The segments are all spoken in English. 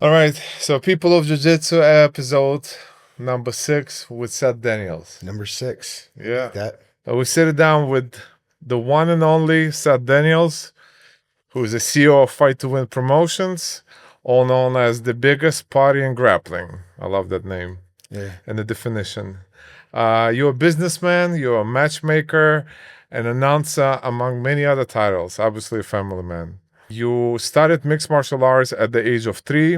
All right, so People of Jiu-Jitsu episode number 6 with Seth Daniels. Number 6. Yeah. That We sit down with the one and only Seth Daniels, who is the CEO of Fight to Win Promotions, all known as the biggest party in grappling. I love that name. Yeah. And the definition. You're a businessman, you're a matchmaker, an announcer, among many other titles, obviously a family man. You started mixed martial arts at the age of 3,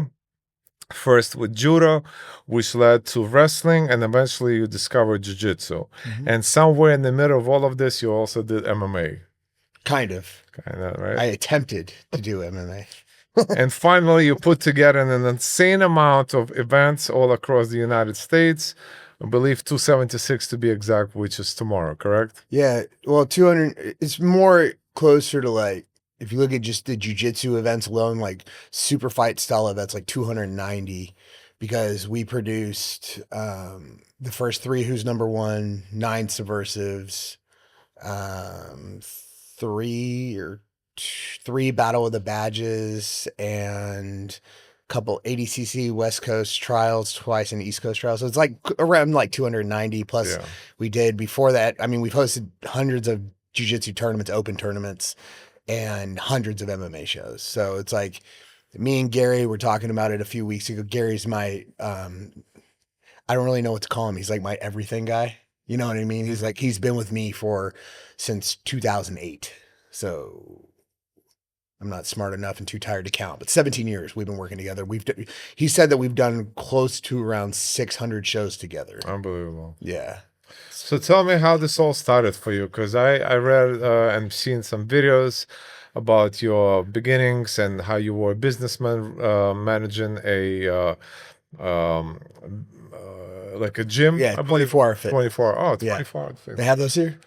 first with Judo, which led to wrestling, and eventually you discovered Jiu-Jitsu. And somewhere in the middle of all of this, you also did MMA. Kind of. Kind of, right? I attempted to do MMA. And finally, you put together an insane amount of events all across the United States. I believe 276 to be exact, which is tomorrow, correct? Yeah. Well, 200, it's more closer to like, if you look at just the jiu-jitsu events alone, like super fight style events, like 290, because we produced the first 3 Who's Number One, 9 Subversives, 3 Battle of the Badges, and a couple ADCC West Coast trials twice and East Coast trials. So it's like around like 290 plus. Yeah. We did before that. I mean, we've hosted hundreds of jiu-jitsu tournaments, open tournaments, and hundreds of MMA shows. So it's like me and Gary were talking about it a few weeks ago. Gary's my, I don't really know what to call him. He's like my everything guy. You know what I mean? He's like, he's been with me since 2008. So I'm not smart enough and too tired to count, but 17 years we've been working together. He said that we've done close to around 600 shows together. Unbelievable. Yeah. So tell me how this all started for you, because I read and seen some videos about your beginnings and how you were a businessman managing a like a gym. Yeah, I believe. 24-hour fit. 24. Oh, Yeah. 24. They have those here?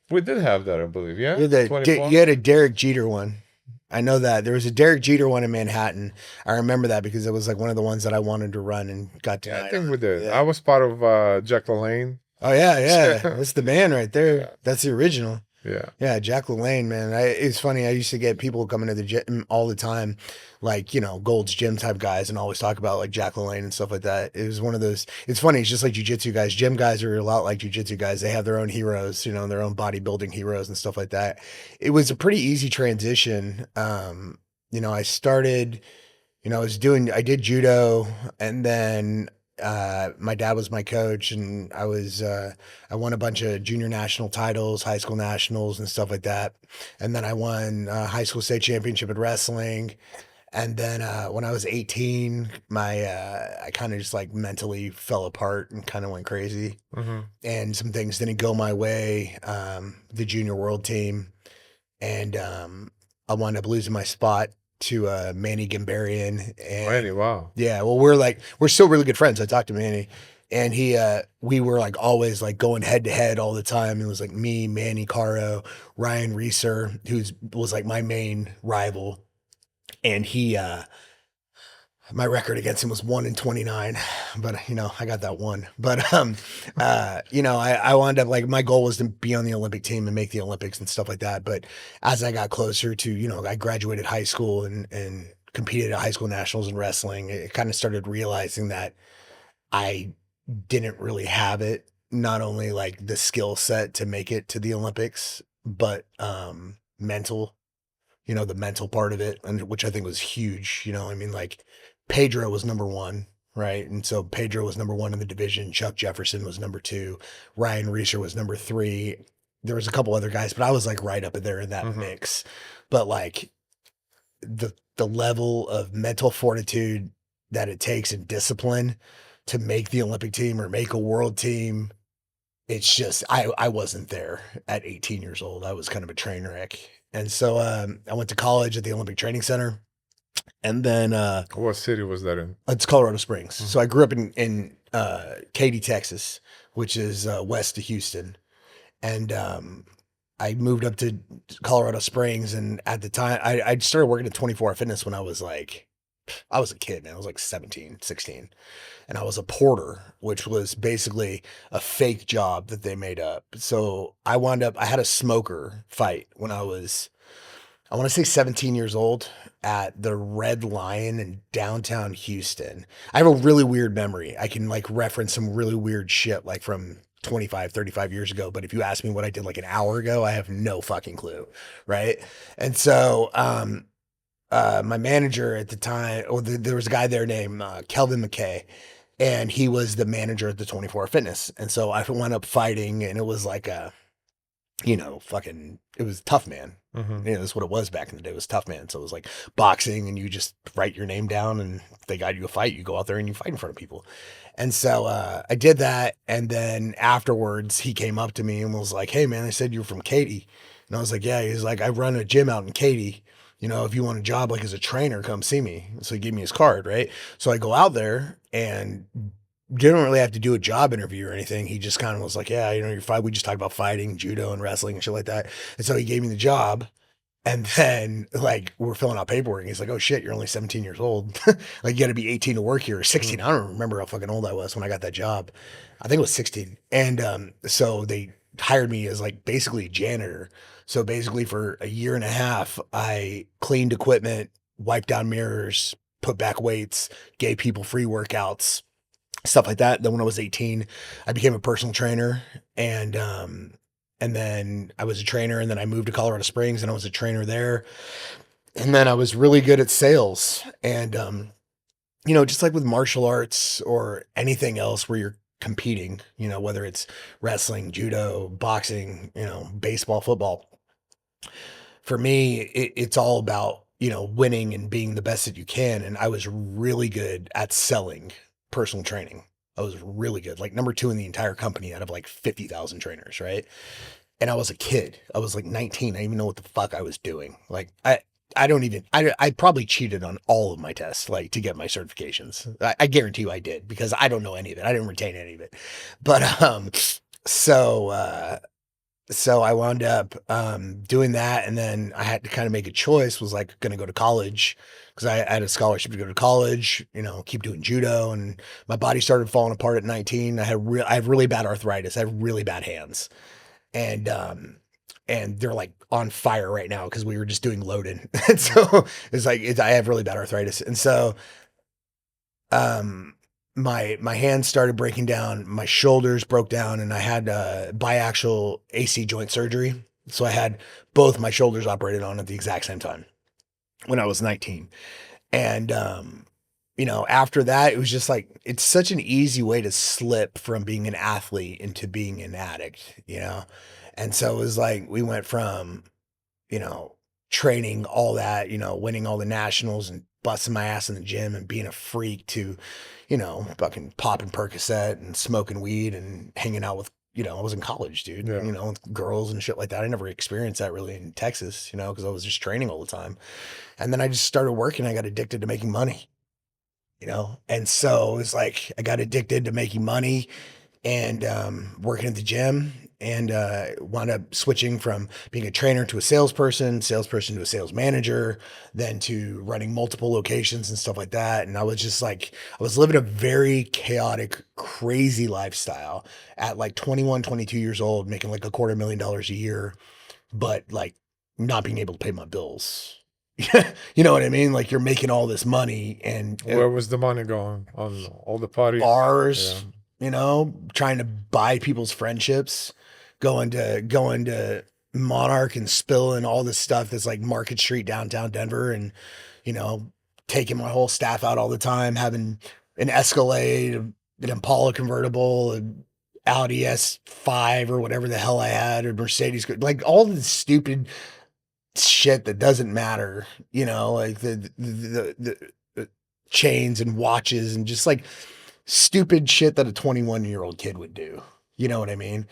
We did have that, I believe. Yeah. You had, 24? you had a Derek Jeter one. I know that. There was a Derek Jeter one in Manhattan. I remember that because it was like one of the ones that I wanted to run and got to. Yeah, I think we did. Yeah. I was part of Jack LaLanne. Oh, yeah. That's the man right there. Yeah. That's the original. Yeah. Yeah, Jack LaLanne, man. It's funny. I used to get people coming to the gym all the time, like, you know, Gold's Gym type guys, and always talk about like Jack LaLanne and stuff like that. It was one of those. It's funny. It's just like jiu-jitsu guys. Gym guys are a lot like jiu-jitsu guys. They have their own heroes, you know, their own bodybuilding heroes and stuff like that. It was a pretty easy transition. You know, I started, you know, I did judo, and then my dad was my coach, and I won a bunch of junior national titles, high school nationals and stuff like that. And then I won high school state championship in wrestling. And then when I was 18, I kind of just like mentally fell apart and kind of went crazy. And some things didn't go my way. The junior world team, and I wound up losing my spot to Manny Gambarian. And Manny, wow. yeah, well, we're still really good friends. I talked to Manny, and we were like always like going head to head all the time. It was like me, Manny Caro, Ryan Reeser, was like my main rival, and my record against him was 1-29, but you know, I got that one. But you know, I wound up like, my goal was to be on the Olympic team and make the Olympics and stuff like that. But as I got closer to, you know, I graduated high school and competed at high school nationals in wrestling, it kind of started realizing that I didn't really have it, not only like the skill set to make it to the Olympics, but mental, you know, the mental part of it, and which I think was huge. You know, I mean, like, Pedro was number 1, right? And so Pedro was number 1 in the division. Chuck Jefferson was number 2. Ryan Reeser was number 3. There was a couple other guys, but I was like right up there in that mix. But like the level of mental fortitude that it takes and discipline to make the Olympic team or make a world team, it's just, I wasn't there at 18 years old. I was kind of a train wreck. And so I went to college at the Olympic Training Center. And then What city was that in? it's Colorado Springs. So I grew up in Katy, Texas, which is west of Houston. And I moved up to Colorado Springs, and at the time I started working at 24 Hour Fitness when I was a kid, man. I was like 17, 16. And I was a porter, which was basically a fake job that they made up. So I had a smoker fight when I was I want to say 17 years old at the Red Lion in downtown Houston. I have a really weird memory. I can like reference some really weird shit like from 25, 35 years ago. But if you ask me what I did like an hour ago, I have no fucking clue. Right. And so, my manager at the time, there was a guy there named Kelvin McKay, and he was the manager at the 24 Fitness. And so I wound up fighting, and it was like a, fucking, it was tough man. Mm-hmm. That's what it was back in the day. It was tough man. So it was like boxing, and you just write your name down, and if they got you a fight, you go out there and you fight in front of people. And so I did that, and then afterwards, he came up to me and was like, "Hey, man, they said you were from Katy," and I was like, "Yeah." He's like, "I run a gym out in Katy. If you want a job like as a trainer, come see me." So he gave me his card, right? So I go out there and didn't really have to do a job interview or anything. He just kind of was like, "Yeah, you're fine." We just talked about fighting, judo, and wrestling and shit like that. And so he gave me the job. And then, like, we're filling out paperwork. And he's like, "Oh shit, you're only 17 years old. Like, you got to be 18 to work here, or 16." I don't remember how fucking old I was when I got that job. I think it was 16. And so they hired me as like basically a janitor. So basically, for a year and a half, I cleaned equipment, wiped down mirrors, put back weights, gave people free workouts, stuff like that. Then when I was 18, I became a personal trainer, and then I was a trainer, and then I moved to Colorado Springs, and I was a trainer there. And then I was really good at sales. And just like with martial arts or anything else where you're competing, whether it's wrestling, judo, boxing, baseball, football, for me, it's all about, winning and being the best that you can. And I was really good at selling personal training. I was really good, like number two in the entire company out of like 50,000 trainers, right? And I was a kid. I was like 19. I didn't even know what the fuck I was doing. Like I don't even, I probably cheated on all of my tests, like to get my certifications. I guarantee you I did, because I don't know any of it. I didn't retain any of it. But, so, so I wound up, doing that. And then I had to kind of make a choice, was like going to go to college, because I had a scholarship to go to college, keep doing judo. And my body started falling apart at 19. I have really bad arthritis. I have really bad hands. And they're like on fire right now because we were just doing loading. And so it's like, I have really bad arthritis. And so, my hands started breaking down, my shoulders broke down, and I had biaxial AC joint surgery. So I had both my shoulders operated on at the exact same time when I was 19. And, after that, it was just like, it's such an easy way to slip from being an athlete into being an addict. And so it was like, we went from, training all that, winning all the nationals and busting my ass in the gym and being a freak to, fucking popping Percocet and smoking weed and hanging out with, I was in college, dude, Yeah. with girls and shit like that. I never experienced that really in Texas, because I was just training all the time. And then I just started working. I got addicted to making money, and so it's like, I got addicted to making money and working at the gym, and wound up switching from being a trainer to a salesperson to a sales manager, then to running multiple locations and stuff like that. And I was just like, I was living a very chaotic, crazy lifestyle at like 21, 22 years old, making like $250,000 a year, but like not being able to pay my bills. You know what I mean? Like, you're making all this money, and Where was the money going? On all the parties? bars, Yeah. trying to buy people's friendships, going to Monarch and spilling all this stuff that's like Market Street, downtown Denver, and you know, taking my whole staff out all the time, having an Escalade, an Impala convertible, an Audi S5 or whatever the hell I had, or Mercedes, like all this stupid shit that doesn't matter, like the chains and watches and just like stupid shit that a 21-year-old kid would do. You know what I mean?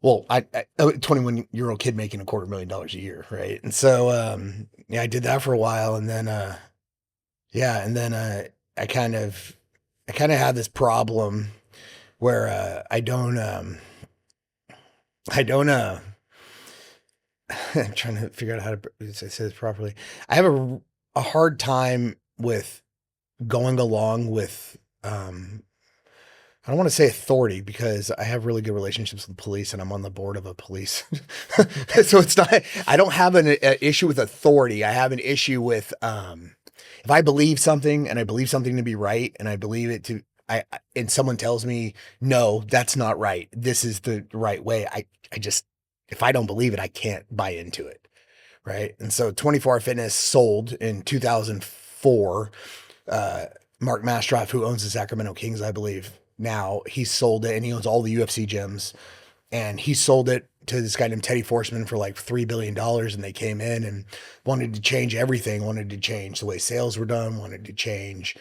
Well, a 21-year-old kid making $250,000 a year, right? And so, yeah, I did that for a while, and then, yeah, and then I kind of, had this problem where I don't, I'm trying to figure out how to say this properly. I have a hard time with going along with I don't want to say authority because I have really good relationships with the police and I'm on the board of a police. So it's not, I don't have an issue with authority. I have an issue with, if I believe something and I believe something to be right and I believe it to, and someone tells me, no, that's not right. This is the right way. I just, if I don't believe it, I can't buy into it. Right. And so 24 Hour Fitness sold in 2004. Mark Mastroff, who owns the Sacramento Kings, I believe now, he sold it and he owns all the UFC gyms. And he sold it to this guy named Teddy Forsman for like $3 billion. And they came in and wanted to change everything, wanted to change the way sales were done, wanted to change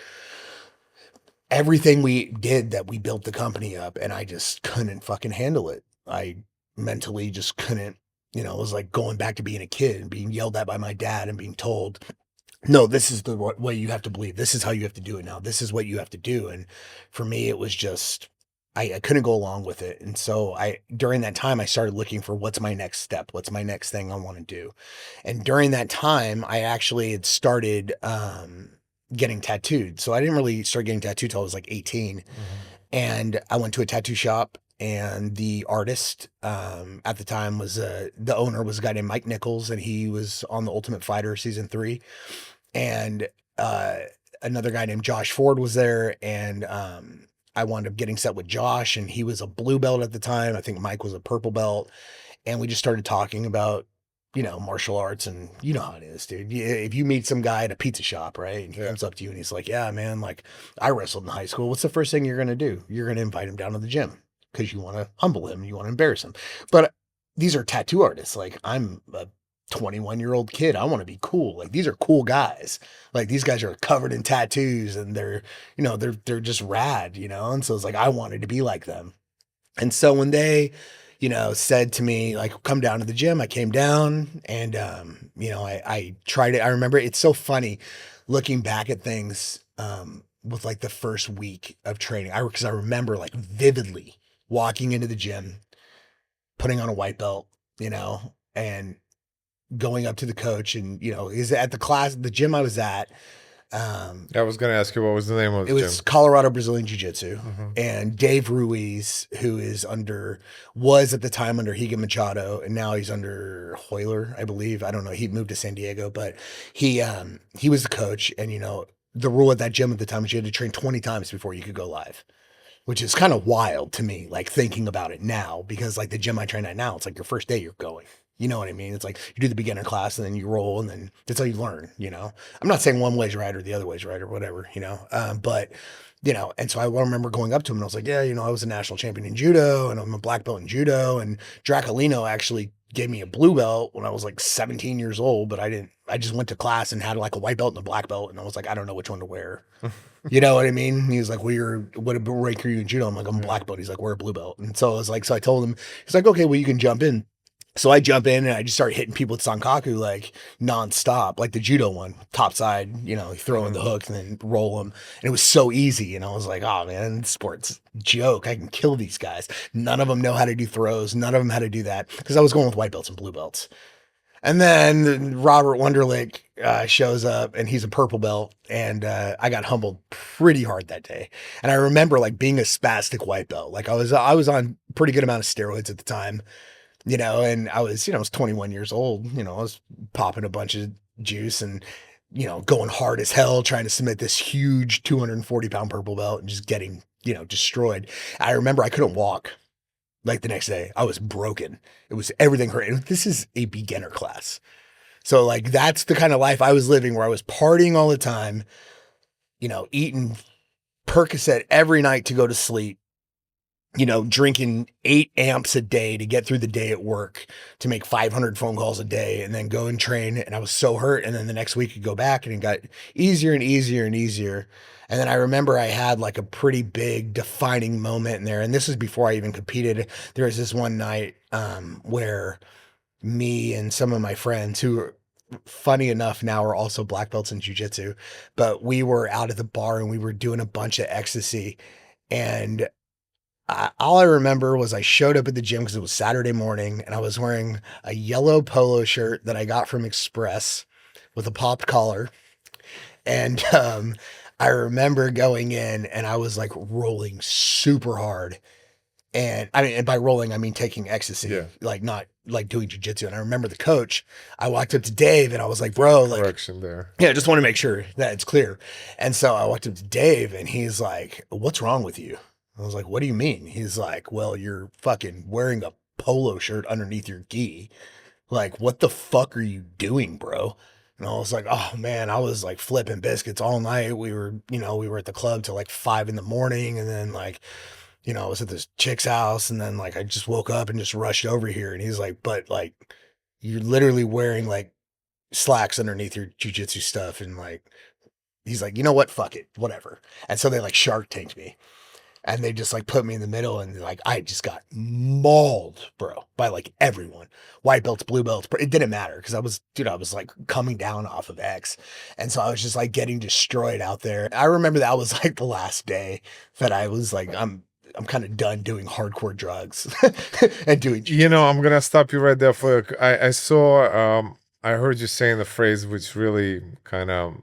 everything we did that we built the company up. And I just couldn't fucking handle it. I mentally just couldn't, you know, it was like going back to being a kid and being yelled at by my dad and being told, no, this is the way you have to believe. This is how you have to do it now. This is what you have to do. And for me, it was just, I couldn't go along with it. And so during that time, I started looking for what's my next step? What's my next thing I want to do? And during that time, I actually had started, getting tattooed. So I didn't really start getting tattooed till I was like 18. Mm-hmm. And I went to a tattoo shop and the artist, at the time was, the owner was a guy named Mike Nichols and he was on the Ultimate Fighter season 3. And another guy named Josh Ford was there, and I wound up getting set with Josh, and he was a blue belt at the time. I think Mike was a purple belt, and we just started talking about, you know, martial arts, and you know how it is, dude. If you meet some guy at a pizza shop, right, and he comes up to you and he's like, "Yeah, man, like I wrestled in high school. What's the first thing you're gonna do? You're gonna invite him down to the gym because you want to humble him, you want to embarrass him." But these are tattoo artists. Like I'm a 21-year-old kid. I want to be cool. Like these are cool guys. Like these guys are covered in tattoos and they're, you know, they're just rad, you know? And so it's like, I wanted to be like them. And so when they, you know, said to me, like, come down to the gym, I came down and, you know, I tried it. I remember it's so funny looking back at things, with like the first week of training. Cause I remember like vividly walking into the gym, putting on a white belt, you know, and going up to the coach and, you know, is at the gym I was at. I was going to ask you what was the name of the It gym. was Colorado Brazilian Jiu-Jitsu. Mm-hmm. And Dave Ruiz, who was at the time under Higa Machado, and now he's under Hoyler, I believe. I don't know. He moved to San Diego, but he was the coach. And, you know, the rule at that gym at the time was you had to train 20 times before you could go live, which is kind of wild to me, like thinking about it now, because like the gym I train at now, it's like your first day you're going. You know what I mean? It's like you do the beginner class and then you roll and then that's how you learn, you know? I'm not saying one way's right or the other way's right or whatever, you know? But, you know, and so I remember going up to him and I was like, yeah, you know, I was a national champion in judo and I'm a black belt in judo. And Dracolino actually gave me a blue belt when I was like 17 years old, but I just went to class and had like a white belt and a black belt. And I was like, I don't know which one to wear. You know what I mean? And he was like, well, what rank are you in judo? I'm like, I'm a black belt. He's like, we're a blue belt. And so I was like, so I told him, he's like, okay, well, you can jump in. So I jump in and I just start hitting people with Sankaku like nonstop, like the judo one, top side, you know, throw in the hook and then roll them. And it was so easy. And I was like, oh man, sport's joke. I can kill these guys. None of them know how to do throws. None of them how to do that because I was going with white belts and blue belts. And then Robert Wunderlich shows up and he's a purple belt. And I got humbled pretty hard that day. And I remember like being a spastic white belt. Like I was on pretty good amount of steroids at the time. You know, and I was 21 years old, you know, I was popping a bunch of juice and, you know, going hard as hell, trying to submit this huge 240-pound purple belt and just getting, you know, destroyed. I remember I couldn't walk like the next day. I was broken. It was everything hurt. And this is a beginner class. So like, that's the kind of life I was living where I was partying all the time, you know, eating Percocet every night to go to sleep. You know, drinking 8 amps a day to get through the day at work, to make 500 phone calls a day and then go and train. And I was so hurt. And then the next week I'd go back and it got easier and easier and easier. And then I remember I had like a pretty big defining moment in there. And this is before I even competed. There was this one night where me and some of my friends who are funny enough now are also black belts in jiu-jitsu, but we were out at the bar and we were doing a bunch of ecstasy. And all I remember was I showed up at the gym because it was Saturday morning and I was wearing a yellow polo shirt that I got from Express with a popped collar. And I remember going in and I was like rolling super hard. And I mean, and by rolling, I mean taking ecstasy, Yeah. like not like doing jujitsu. And I remember the coach, I walked up to Dave and I was like, bro, like, Correction there. yeah, I just want to make sure that it's clear. And so I walked up to Dave and he's like, what's wrong with you? I was like, what do you mean? He's like, well, you're fucking wearing a polo shirt underneath your gi. Like, what the fuck are you doing, bro? And I was like, oh man, I was like flipping biscuits all night. We were at the club till like 5 a.m. And then like, I was at this chick's house and then like I just woke up and just rushed over here. And he's like, but like, you're literally wearing like slacks underneath your jujitsu stuff. And like, he's like, you know what? Fuck it, whatever. And so they like Shark Tanked me and they just like put me in the middle and like I just got mauled, bro, by like everyone. White belts, blue belts, but it didn't matter because I was like coming down off of X. And so I was just like getting destroyed out there. I remember that was like the last day that I was like, I'm kind of done doing hardcore drugs and doing I'm gonna stop you right there for I saw I heard you saying the phrase which really kind of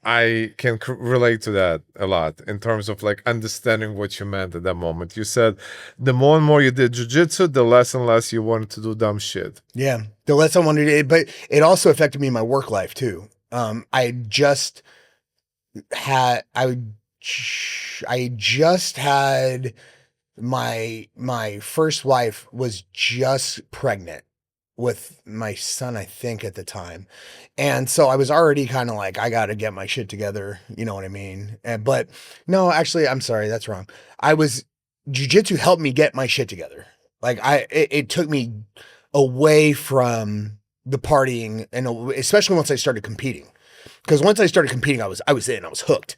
I can relate to that a lot in terms of like understanding what you meant at that moment. You said the more and more you did jujitsu, the less and less you wanted to do dumb shit. Yeah, the less I wanted to, but it also affected me in my work life too. I just had I just had my first wife was just pregnant with my son, I think at the time. And so I was already kind of like, I got to get my shit together. You know what I mean? But no, actually, I'm sorry. That's wrong. Jujitsu helped me get my shit together. Like it took me away from the partying and especially once I started competing. Because once I started competing, I was in, I was hooked.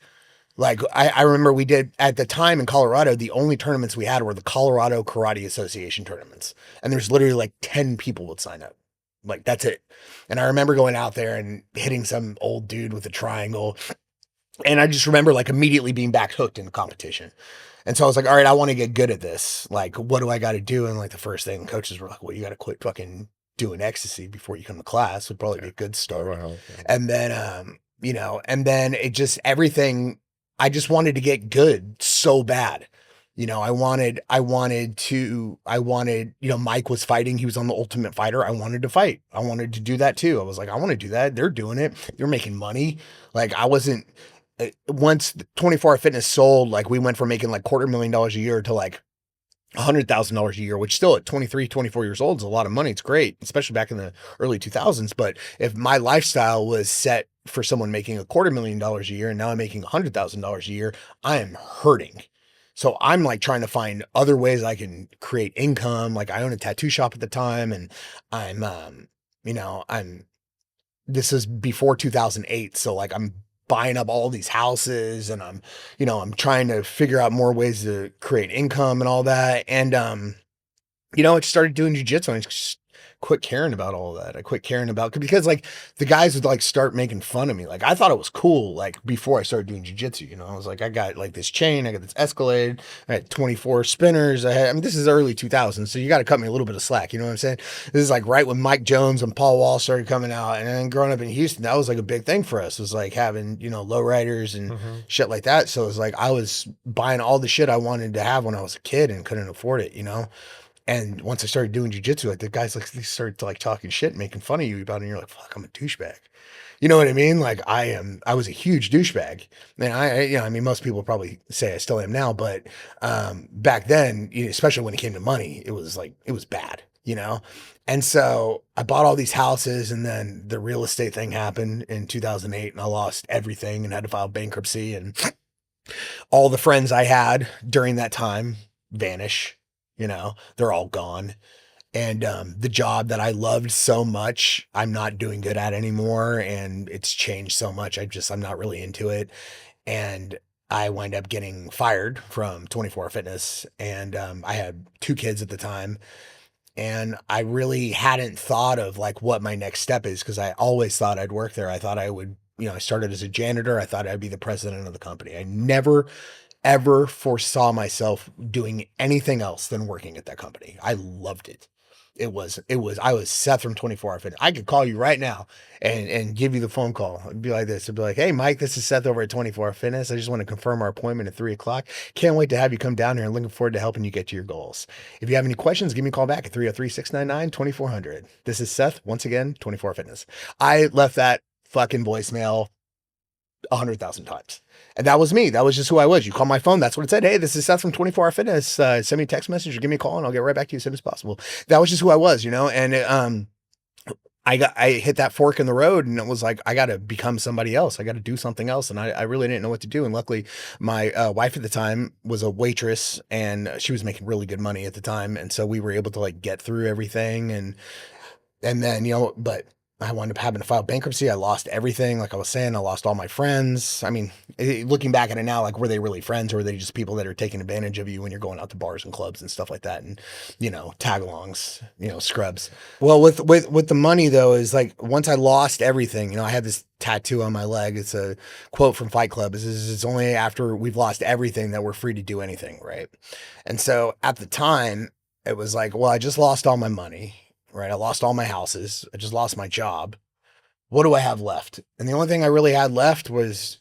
Like I remember we did at the time in Colorado, the only tournaments we had were the Colorado Karate Association tournaments. And there's literally like 10 people would sign up. Like that's it. And I remember going out there and hitting some old dude with a triangle. And I just remember like immediately being back hooked in the competition. And so I was like, all right, I want to get good at this. Like, what do I got to do? And like the first thing coaches were like, well, you got to quit fucking doing ecstasy before you come to class would probably be a good start. And then, and then it just everything. I just wanted to get good so bad. I wanted, Mike was fighting. He was on the Ultimate Fighter. I wanted to fight. I wanted to do that too. I was like, I want to do that. They're doing it. They're making money. Like I wasn't, once 24 Hour Fitness sold, like we went from making like $250,000 a year to like $100,000 a year, which still at 23, 24 years old is a lot of money. It's great, especially back in the early 2000s. But if my lifestyle was set for someone making $250,000 a year and now I'm making $100,000 a year, I am hurting. So I'm like trying to find other ways I can create income. Like I own a tattoo shop at the time and this is before 2008. So like I'm buying up all these houses and I'm trying to figure out more ways to create income and all that. And, I just started doing jujitsu and I just quit caring about all that. I quit caring about because like the guys would like start making fun of me. Like I thought it was cool. Like before I started doing jujitsu, I was like, I got like this chain, I got this Escalade, I had 24 spinners. This is early 2000s. So you got to cut me a little bit of slack. You know what I'm saying? This is like right when Mike Jones and Paul Wall started coming out. And then growing up in Houston, that was like a big thing for us. It was like having, lowriders and shit like that. So it was like, I was buying all the shit I wanted to have when I was a kid and couldn't afford it, And once I started doing jujitsu, like the guys like they started to like talking shit, making fun of you about it. And you're like, fuck, I'm a douchebag. You know what I mean? Like I was a huge douchebag. And most people probably say I still am now, but back then, especially when it came to money, it was bad, And so I bought all these houses and then the real estate thing happened in 2008 and I lost everything and had to file bankruptcy and all the friends I had during that time vanish. They're all gone. And the job that I loved so much, I'm not doing good at anymore. And it's changed so much. I'm not really into it. And I wind up getting fired from 24 Hour Fitness. And I had 2 kids at the time. And I really hadn't thought of like what my next step is because I always thought I'd work there. I thought I would, I started as a janitor. I thought I'd be the president of the company. I never ever foresaw myself doing anything else than working at that company. I loved it. I was Seth from 24 Hour Fitness. I could call you right now and give you the phone call. It'd be like this. It'd be like, hey, Mike, this is Seth over at 24 Hour Fitness. I just want to confirm our appointment at 3 o'clock. Can't wait to have you come down here and looking forward to helping you get to your goals. If you have any questions, give me a call back at 303-699-2400. This is Seth, once again, 24 Hour Fitness. I left that fucking voicemail 100,000 times. And that was me. That was just who I was. You call my phone. That's what it said. Hey, this is Seth from 24 Hour Fitness. Send me a text message or give me a call and I'll get right back to you as soon as possible. That was just who I was, and I hit that fork in the road and it was like, I got to become somebody else. I got to do something else. And I really didn't know what to do. And luckily my wife at the time was a waitress and she was making really good money at the time. And so we were able to like get through everything. And then, but I wound up having to file bankruptcy. I lost everything. Like I was saying, I lost all my friends. I mean, looking back at it now, like, were they really friends or were they just people that are taking advantage of you when you're going out to bars and clubs and stuff like that? And, tag-alongs, scrubs. Well, with the money though, is like, once I lost everything, I had this tattoo on my leg. It's a quote from Fight Club. It's only after we've lost everything that we're free to do anything. Right. And so at the time it was like, well, I just lost all my money. Right. I lost all my houses. I just lost my job. What do I have left? And the only thing I really had left was,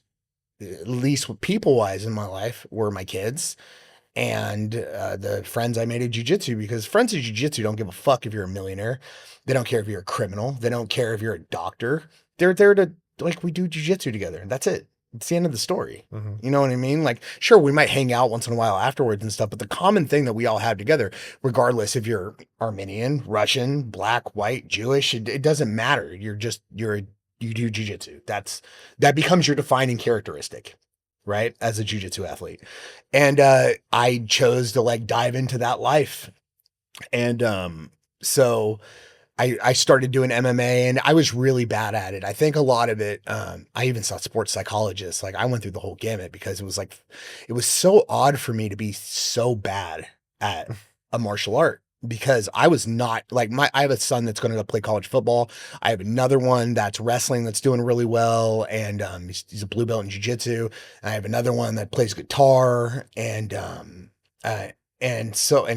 at least people wise in my life, were my kids and the friends I made at jiu-jitsu, because friends at jiu-jitsu don't give a fuck if you're a millionaire. They don't care if you're a criminal. They don't care if you're a doctor. They're there to, like, we do jiu-jitsu together. That's it. It's the end of the story. Mhm. You know what I mean? Like, sure, we might hang out once in a while afterwards and stuff, but the common thing that we all have together, regardless if you're Armenian, Russian, black, white, Jewish, it doesn't matter. You do jiu-jitsu. That becomes your defining characteristic, right? As a jiu-jitsu athlete. And I chose to like dive into that life. And so I started doing MMA and I was really bad at it. I think a lot of it, I even saw sports psychologists. Like I went through the whole gamut because it was so odd for me to be so bad at a martial art, because I was not like I have a son that's going to go play college football. I have another one that's wrestling that's doing really well. And he's a blue belt in jiu-jitsu. I have another one that plays guitar and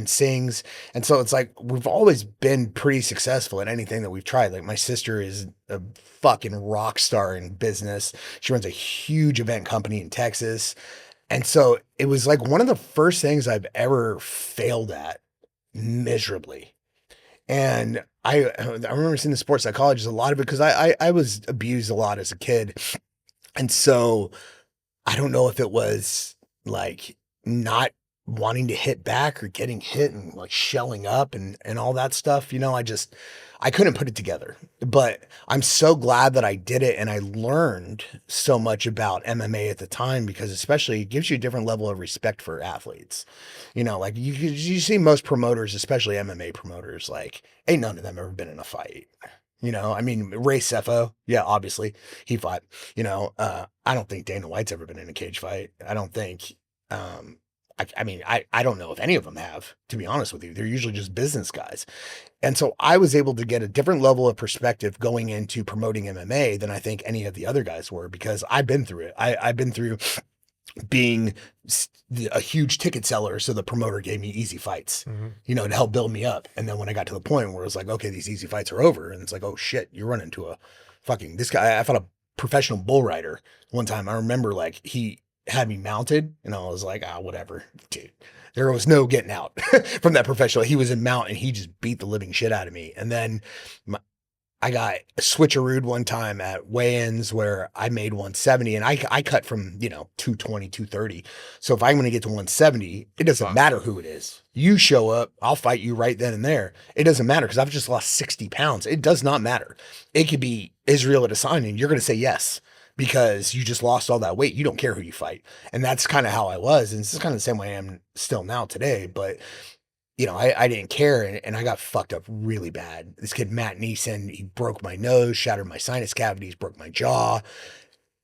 sings. And so it's like, we've always been pretty successful at anything that we've tried. Like my sister is a fucking rock star in business. She runs a huge event company in Texas. And so it was like one of the first things I've ever failed at miserably. And I remember seeing the sports psychologist a lot of it because I was abused a lot as a kid. And so I don't know if it was like not wanting to hit back or getting hit and like shelling up and all that stuff. I couldn't put it together, but I'm so glad that I did it. And I learned so much about MMA at the time, because especially it gives you a different level of respect for athletes. Like you see most promoters, especially MMA promoters, like ain't none of them ever been in a fight. I mean, Ray Sefo, yeah, obviously he fought, I don't think Dana White's ever been in a cage fight. I don't think, I don't know if any of them have, to be honest with you. They're usually just business guys. And so I was able to get a different level of perspective going into promoting MMA than I think any of the other guys were, because I've been through it. I've been through being a huge ticket seller. So the promoter gave me easy fights, to help build me up. And then when I got to the point where it was like, okay, these easy fights are over. And it's like, oh shit, you're running into this guy. I fought a professional bull rider one time. I remember like he had me mounted and I was like, whatever, dude. There was no getting out from that professional. He was in mount and he just beat the living shit out of me. And then I got switcherooed one time at weigh-ins where I made 170 and I cut from, 220, 230. So if I'm going to get to 170, it doesn't matter who it is. You show up, I'll fight you right then and there. It doesn't matter because I've just lost 60 pounds. It does not matter. It could be Israel Adesanya and you're going to say yes, because you just lost all that weight. You don't care who you fight. And that's kind of how I was. And it's kind of the same way I am still now today. But, I didn't care. And I got fucked up really bad. This kid, Matt Neeson, he broke my nose, shattered my sinus cavities, broke my jaw.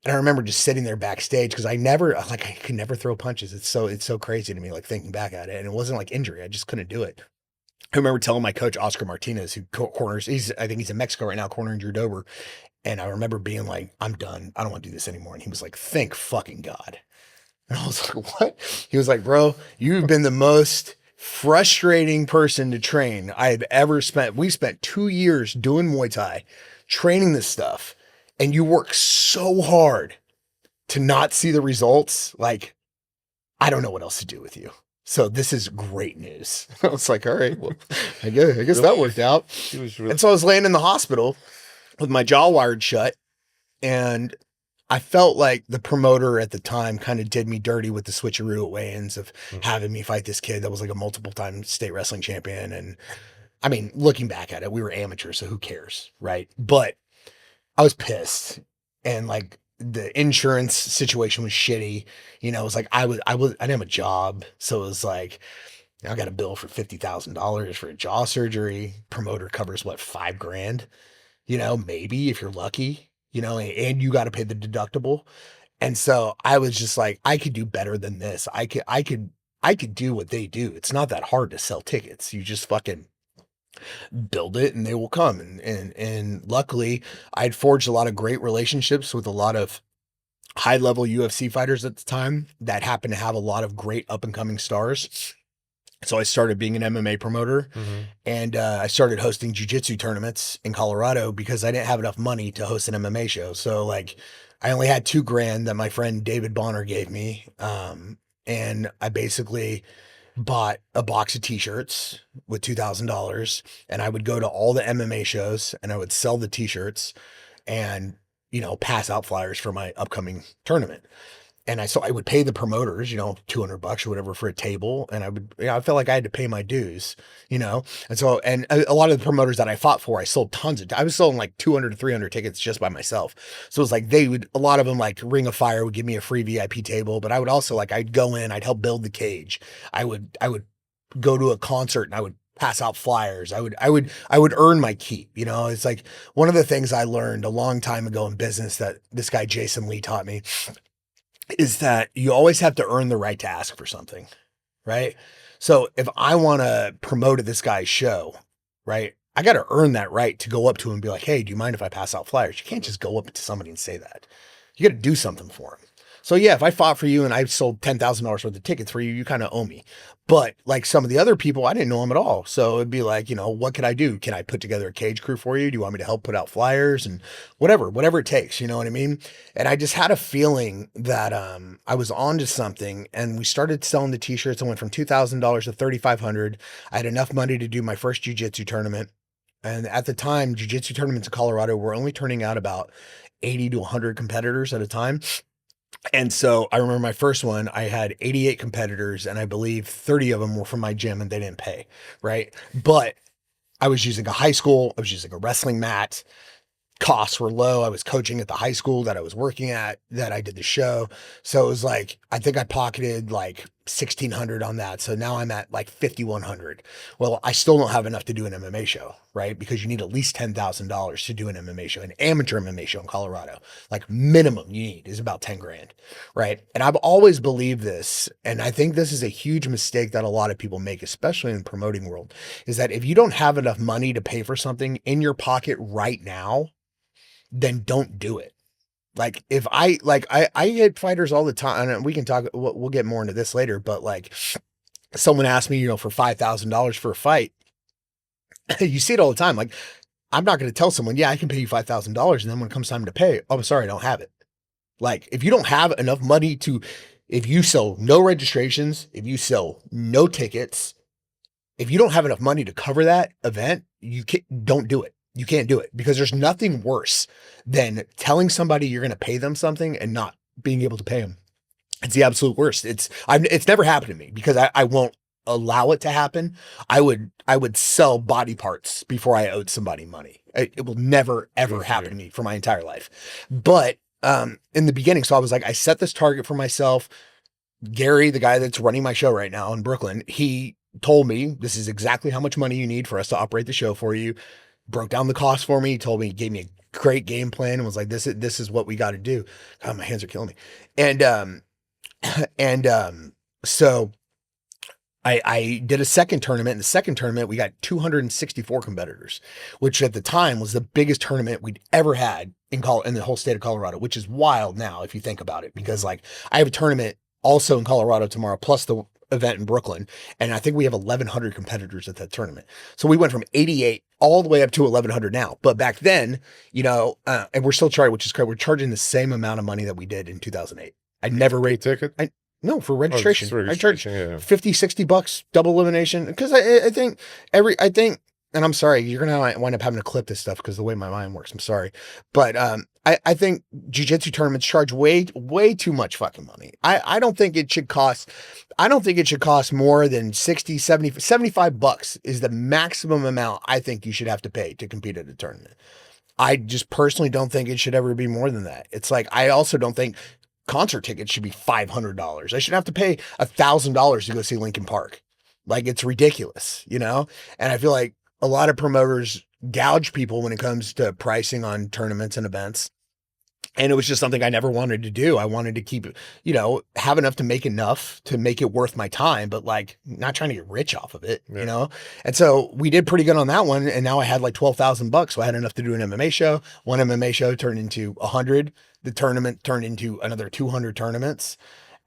And I remember just sitting there backstage because I could never throw punches. It's so crazy to me, like thinking back at it. And it wasn't like injury. I just couldn't do it. I remember telling my coach, Oscar Martinez, who corners, I think he's in Mexico right now, cornering Drew Dober. And I remember being like, I'm done. I don't want to do this anymore. And he was like, thank fucking God. And I was like, what? He was like, bro, you've been the most frustrating person to train I've ever spent. We spent 2 years doing Muay Thai, training this stuff, and you work so hard to not see the results. Like, I don't know what else to do with you. So this is great news. I was like, all right, well, I guess that worked out. And so I was laying in the hospital with my jaw wired shut, and I felt like the promoter at the time kind of did me dirty with the switcheroo at weigh-ins of having me fight this kid that was like a multiple time state wrestling champion. And I mean, looking back at it, we were amateurs, so who cares, right? But I was pissed, and like the insurance situation was shitty. You know, it was like I didn't have a job, so it was like I got a bill for $50,000 for a jaw surgery. Promoter covers what, $5,000? You know, maybe if you're lucky. You know, and you got to pay the deductible. And so I was just like, I could do better than this. I could do what they do. It's not that hard to sell tickets. You just fucking build it and they will come. And luckily I'd forged a lot of great relationships with a lot of high level UFC fighters at the time that happened to have a lot of great up and coming stars. So I started being an MMA promoter, and I started hosting jiu-jitsu tournaments in Colorado because I didn't have enough money to host an MMA show. So like I only had $2,000 that my friend David Bonner gave me. And I basically bought a box of t-shirts with $2,000, and I would go to all the MMA shows and I would sell the t-shirts and, you know, pass out flyers for my upcoming tournament. And I would pay the promoters, you know, $200 or whatever for a table. And I felt like I had to pay my dues, you know? And so, and a lot of the promoters that I fought for, I sold I was selling like 200 to 300 tickets just by myself. So it was like, a lot of them, like Ring of Fire would give me a free VIP table, but I would also I'd go in, I'd help build the cage. I would go to a concert and I would pass out flyers. I would earn my keep. You know, it's like one of the things I learned a long time ago in business that this guy, Jason Lee, taught me is that you always have to earn the right to ask for something, right? So if I want to promote this guy's show, right, I got to earn that right to go up to him and be like, hey, do you mind if I pass out flyers? You can't just go up to somebody and say that. You got to do something for him. So yeah, if I fought for you and I sold $10,000 worth of tickets for you, you kind of owe me. But like some of the other people, I didn't know them at all. So it'd be like, you know, what could I do? Can I put together a cage crew for you? Do you want me to help put out flyers and whatever it takes, you know what I mean? And I just had a feeling that I was onto something, and we started selling the t-shirts. I went from $2,000 to $3,500. I had enough money to do my first jiu-jitsu tournament. And at the time, jiu-jitsu tournaments in Colorado were only turning out about 80 to 100 competitors at a time. And so I remember my first one, I had 88 competitors, and I believe 30 of them were from my gym and they didn't pay, right? But I was using a high school, I was using a wrestling mat. Costs were low. I was coaching at the high school that I was working at, that I did the show. So it was like, I think I pocketed like 1,600 on that. So now I'm at like 5,100. Well, I still don't have enough to do an MMA show, right? Because you need at least $10,000 to do an MMA show, an amateur MMA show in Colorado. Like minimum you need is about 10 grand, right? And I've always believed this. And I think this is a huge mistake that a lot of people make, especially in the promoting world, is that if you don't have enough money to pay for something in your pocket right now, then don't do it. Like if I hit fighters all the time, and we can talk, we'll get more into this later, but like someone asked me, you know, for $5,000 for a fight, you see it all the time. Like I'm not going to tell someone, yeah, I can pay you $5,000. And then when it comes time to pay, oh, I'm sorry, I don't have it. Like if you don't have enough money if you sell no registrations, if you sell no tickets, if you don't have enough money to cover that event, don't do it. You can't do it, because there's nothing worse than telling somebody you're going to pay them something and not being able to pay them. It's the absolute worst. It's never happened to me, because I won't allow it to happen. I would sell body parts before I owed somebody money. It will never, ever happen to me for my entire life. But in the beginning, so I was like, I set this target for myself. Gary, the guy that's running my show right now in Brooklyn, he told me, this is exactly how much money you need for us to operate the show for you. Broke down the cost for me. He told me, he gave me a great game plan and was like, this is what we got to do. God, my hands are killing me. So I did a second tournament. In the second tournament, we got 264 competitors, which at the time was the biggest tournament we'd ever had in the whole state of Colorado, which is wild now if you think about it, because like I have a tournament also in Colorado tomorrow, plus event in Brooklyn. And I think we have 1,100 competitors at that tournament. So we went from 88 all the way up to 1,100 now. But back then, and we're still charging, which is crazy. We're charging the same amount of money that we did in 2008. I never rated ticket. No, for Oh, registration. just I charge registration, yeah. 50, $60 double elimination. Because I think and I'm sorry, you're going to wind up having to clip this stuff because the way my mind works, I'm sorry. But I think jiu-jitsu tournaments charge way too much fucking money. I don't think it should cost more than 60, 70, $75 is the maximum amount I think you should have to pay to compete at a tournament. I just personally don't think it should ever be more than that. It's like, I also don't think concert tickets should be $500. I should have to pay $1,000 to go see Linkin Park. Like, it's ridiculous, And I feel like a lot of promoters gouge people when it comes to pricing on tournaments and events. And it was just something I never wanted to do. I wanted to keep, have enough to make it worth my time, but like not trying to get rich off of it, And so we did pretty good on that one. And now I had like $12,000. So I had enough to do an MMA show. One MMA show turned into 100. The tournament turned into another 200 tournaments.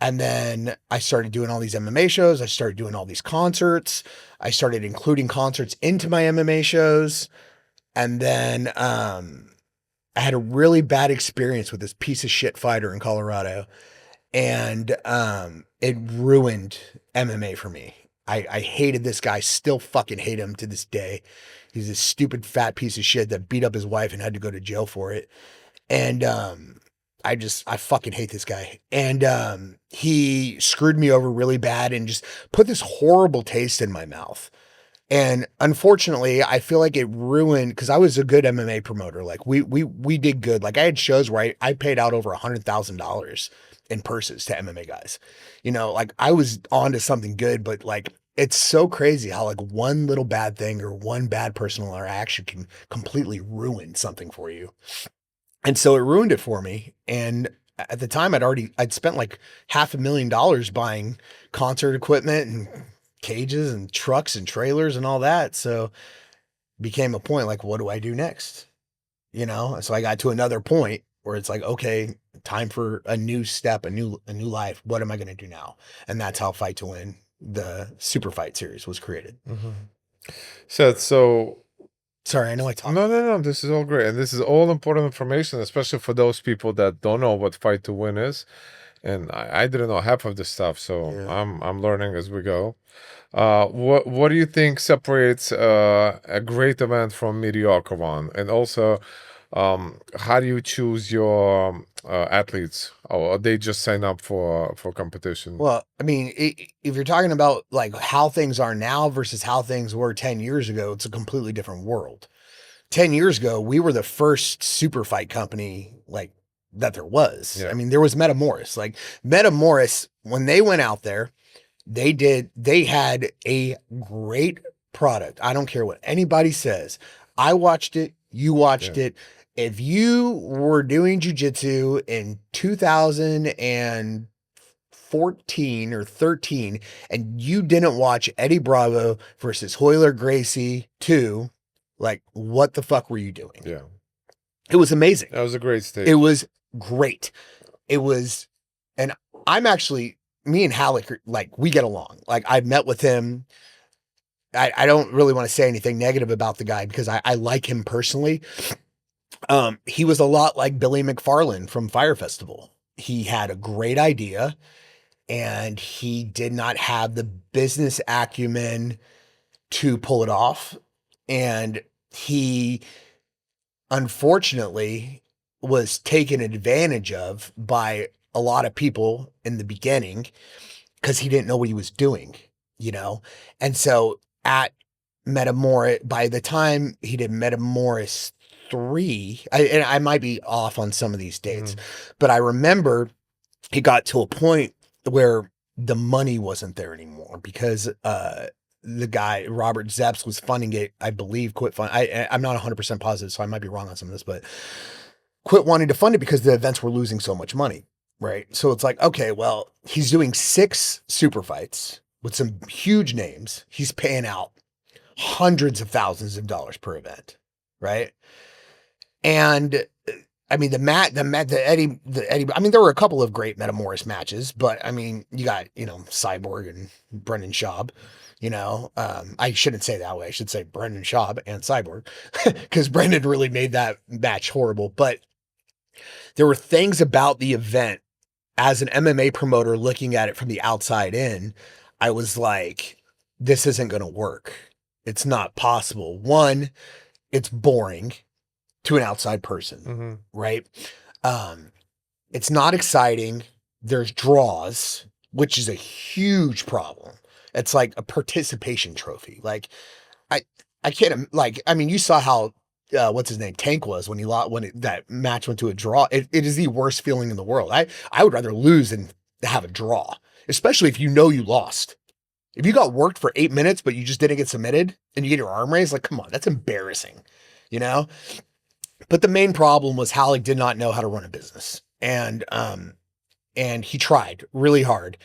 And then I started doing all these MMA shows. I started doing all these concerts. I started including concerts into my MMA shows. And then I had a really bad experience with this piece of shit fighter in Colorado. And it ruined MMA for me. I hated this guy, still fucking hate him to this day. He's a stupid fat piece of shit that beat up his wife and had to go to jail for it. And I fucking hate this guy. And he screwed me over really bad and just put this horrible taste in my mouth. And unfortunately, I feel like it ruined, because I was a good MMA promoter. Like we did good. Like I had shows where I paid out over $100,000 in purses to MMA guys. Like I was on to something good, but like it's so crazy how like one little bad thing or one bad personal interaction can completely ruin something for you. And so it ruined it for me. And at the time I'd spent like $500,000 buying concert equipment and cages and trucks and trailers and all that. So it became a point like, what do I do next? So I got to another point where it's like, okay, time for a new step, a new life. What am I going to do now? And that's how Fight to Win, the Super Fight series, was created. Mm-hmm. So sorry, I know I talked. No. This is all great. And this is all important information, especially for those people that don't know what Fight to Win is. And I didn't know half of this stuff. So yeah. I'm learning as we go. What do you think separates a great event from mediocre one? And also, how do you choose your athletes? Or they just sign up for competition? Well, I mean, if you're talking about like how things are now versus how things were 10 years ago, it's a completely different world. 10 years ago, we were the first super fight company like that there was. Yeah. I mean, there was Metamoris. Like Metamoris, when they went out there, they had a great product. I don't care what anybody says. I watched it. You watched it. If you were doing jiu-jitsu in 2014 or 13 and you didn't watch Eddie Bravo versus Royler Gracie 2, like what the fuck were you doing? Yeah. It was amazing. That was a great stage. It was great. It was, and I'm actually, me and Halleck, like we get along. Like I've met with him. I don't really want to say anything negative about the guy because I like him personally. He was a lot like Billy McFarland from Fire Festival. He had a great idea and he did not have the business acumen to pull it off. And he, unfortunately, was taken advantage of by a lot of people in the beginning because he didn't know what he was doing, And so at Metamoris, by the time he did Metamoris 3, and I might be off on some of these dates, but I remember he got to a point where the money wasn't there anymore because the guy, Robert Zepps, was funding it, I believe, quit fund. I'm not 100% positive, so I might be wrong on some of this, but quit wanting to fund it because the events were losing so much money, right? So it's like, okay, well, he's doing 6 super fights with some huge names. He's paying out hundreds of thousands of dollars per event, right? And I mean, the Eddie, I mean, there were a couple of great Metamoris matches, but I mean, you got, Cyborg and Brendan Schaub, I shouldn't say that way. I should say Brendan Schaub and Cyborg because Brendan really made that match horrible. But there were things about the event as an MMA promoter looking at it from the outside in. I was like, this isn't going to work. It's not possible. One, it's boring to an outside person, right? It's not exciting. There's draws, which is a huge problem. It's like a participation trophy. Like I can't I mean, you saw how what's his name Tank was when he lost that match went to a draw. It is the worst feeling in the world. I would rather lose than have a draw, especially if you know you lost. If you got worked for 8 minutes, but you just didn't get submitted and you get your arm raised, like, come on, that's embarrassing, But the main problem was Halleck did not know how to run a business. And he tried really hard.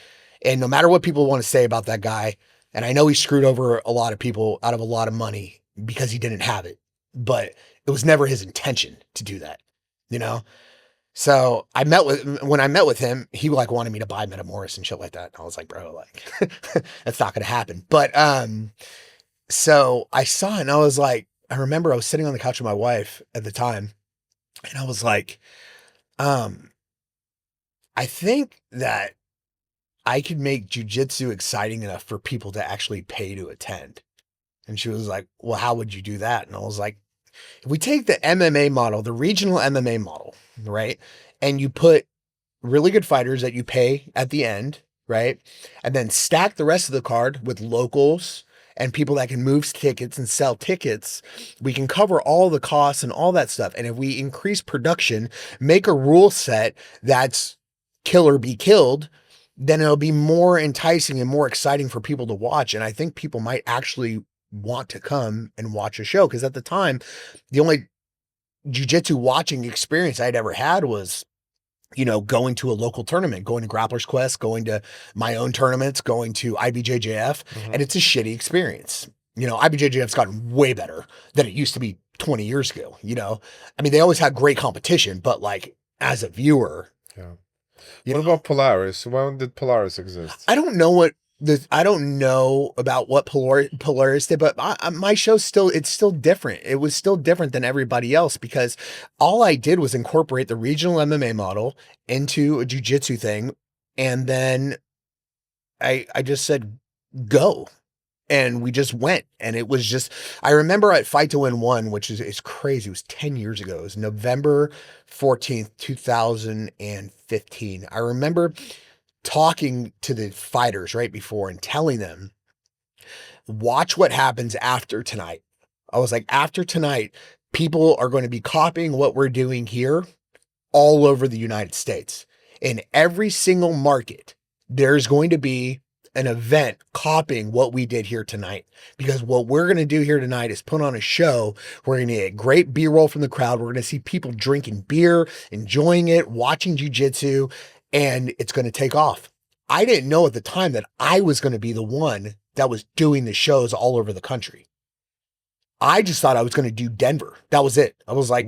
And no matter what people want to say about that guy, and I know he screwed over a lot of people out of a lot of money because he didn't have it, but it was never his intention to do that, So when I met with him, he like wanted me to buy Metamoris and shit like that. And I was like, bro, like that's not going to happen. But, so I saw it and I was like, I remember I was sitting on the couch with my wife at the time and I was like, I think that I could make jujitsu exciting enough for people to actually pay to attend. And she was like, well, how would you do that? And I was like, if we take the MMA model, the regional MMA model, right? And you put really good fighters that you pay at the end, right? And then stack the rest of the card with locals and people that can move tickets and sell tickets, we can cover all the costs and all that stuff. And if we increase production, make a rule set that's kill or be killed, then it'll be more enticing and more exciting for people to watch. And I think people might actually want to come and watch a show. Because at the time, the only jiu-jitsu watching experience I'd ever had was, going to a local tournament, going to Grappler's Quest, going to my own tournaments, going to IBJJF, and it's a shitty experience. IBJJF's gotten way better than it used to be 20 years ago. I mean, they always had great competition, but like as a viewer, what about Polaris? When did Polaris exist? I don't know about what Polaris did, but my show's it's still different. It was still different than everybody else because all I did was incorporate the regional MMA model into a jiu-jitsu thing. And then I just said, go. And we just went. And it was just, I remember at Fight to Win 1, which is crazy. It was 10 years ago. It was November 14th, 2015. I remember talking to the fighters right before and telling them, watch what happens after tonight. I was like, after tonight, people are going to be copying what we're doing here all over the United States. In every single market, there's going to be an event copying what we did here tonight. Because what we're going to do here tonight is put on a show. We're going to get great B-roll from the crowd. We're going to see people drinking beer, enjoying it, watching jiu-jitsu, and it's going to take off. I didn't know at the time that I was going to be the one that was doing the shows all over the country. I just thought I was going to do Denver. That was it. I was like,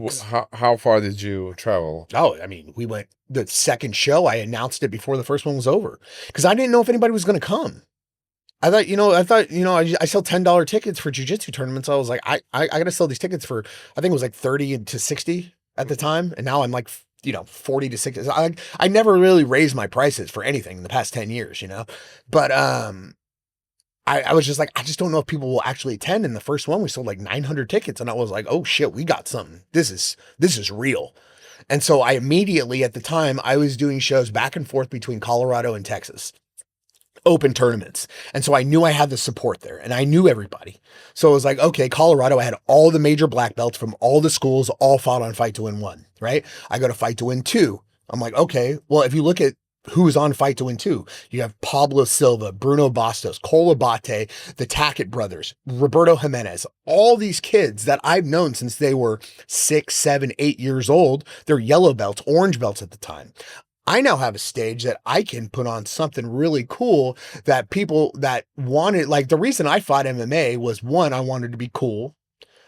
how far did you travel? Oh, I mean, we went the second show. I announced it before the first one was over because I didn't know if anybody was going to come. I thought, I sell $10 tickets for jiu-jitsu tournaments. I was like, I got to sell these tickets for, I think it was like 30 to 60 at the time. And now I'm like, 40 to 60. I never really raised my prices for anything in the past 10 years, but, I was just like, I just don't know if people will actually attend. And the first one, we sold like 900 tickets. And I was like, oh shit, we got something. This is real. And so I immediately, at the time, I was doing shows back and forth between Colorado and Texas, open tournaments. And so I knew I had the support there and I knew everybody. So it was like, okay, Colorado, I had all the major black belts from all the schools, all fought on Fight to Win 1, right? I go to Fight to Win 2. I'm like, okay, well, if you look at who's on Fight to Win 2, you have Pablo Silva, Bruno Bastos, Cole Abate, the Tackett brothers, Roberto Jimenez, all these kids that I've known since they were 6, 7, 8 years old. They're yellow belts, orange belts at the time. I now have a stage that I can put on something really cool that people that wanted, like the reason I fought MMA was one, I wanted to be cool.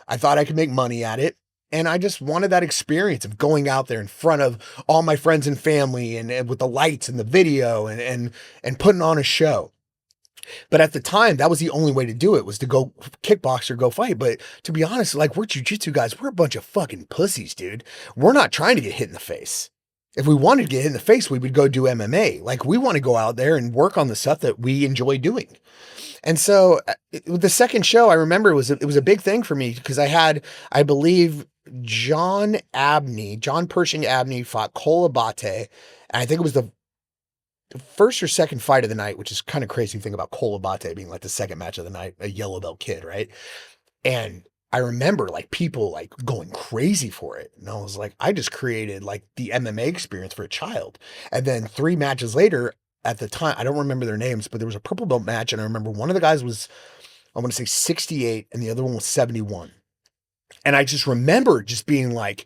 I thought I could make money at it. And I just wanted that experience of going out there in front of all my friends and family and with the lights and the video and putting on a show. But at the time, that was the only way to do it, was to go kickbox or go fight. But to be honest, like, we're jujitsu guys. We're a bunch of fucking pussies, dude. We're not trying to get hit in the face. If we wanted to get hit in the face, we would go do MMA. Like, we want to go out there and work on the stuff that we enjoy doing. And so the second show, I remember it was a big thing for me because I had, I believe, John Pershing Abney fought Cole Abate. And I think it was the first or second fight of the night, which is kind of crazy to think about Cole Abate being like the second match of the night, a yellow belt kid, right? And I remember like people like going crazy for it. And I was like, I just created like the MMA experience for a child. And then 3 matches later, at the time, I don't remember their names, but there was a purple belt match. And I remember one of the guys was, I want to say 68 and the other one was 71. And I just remember just being like,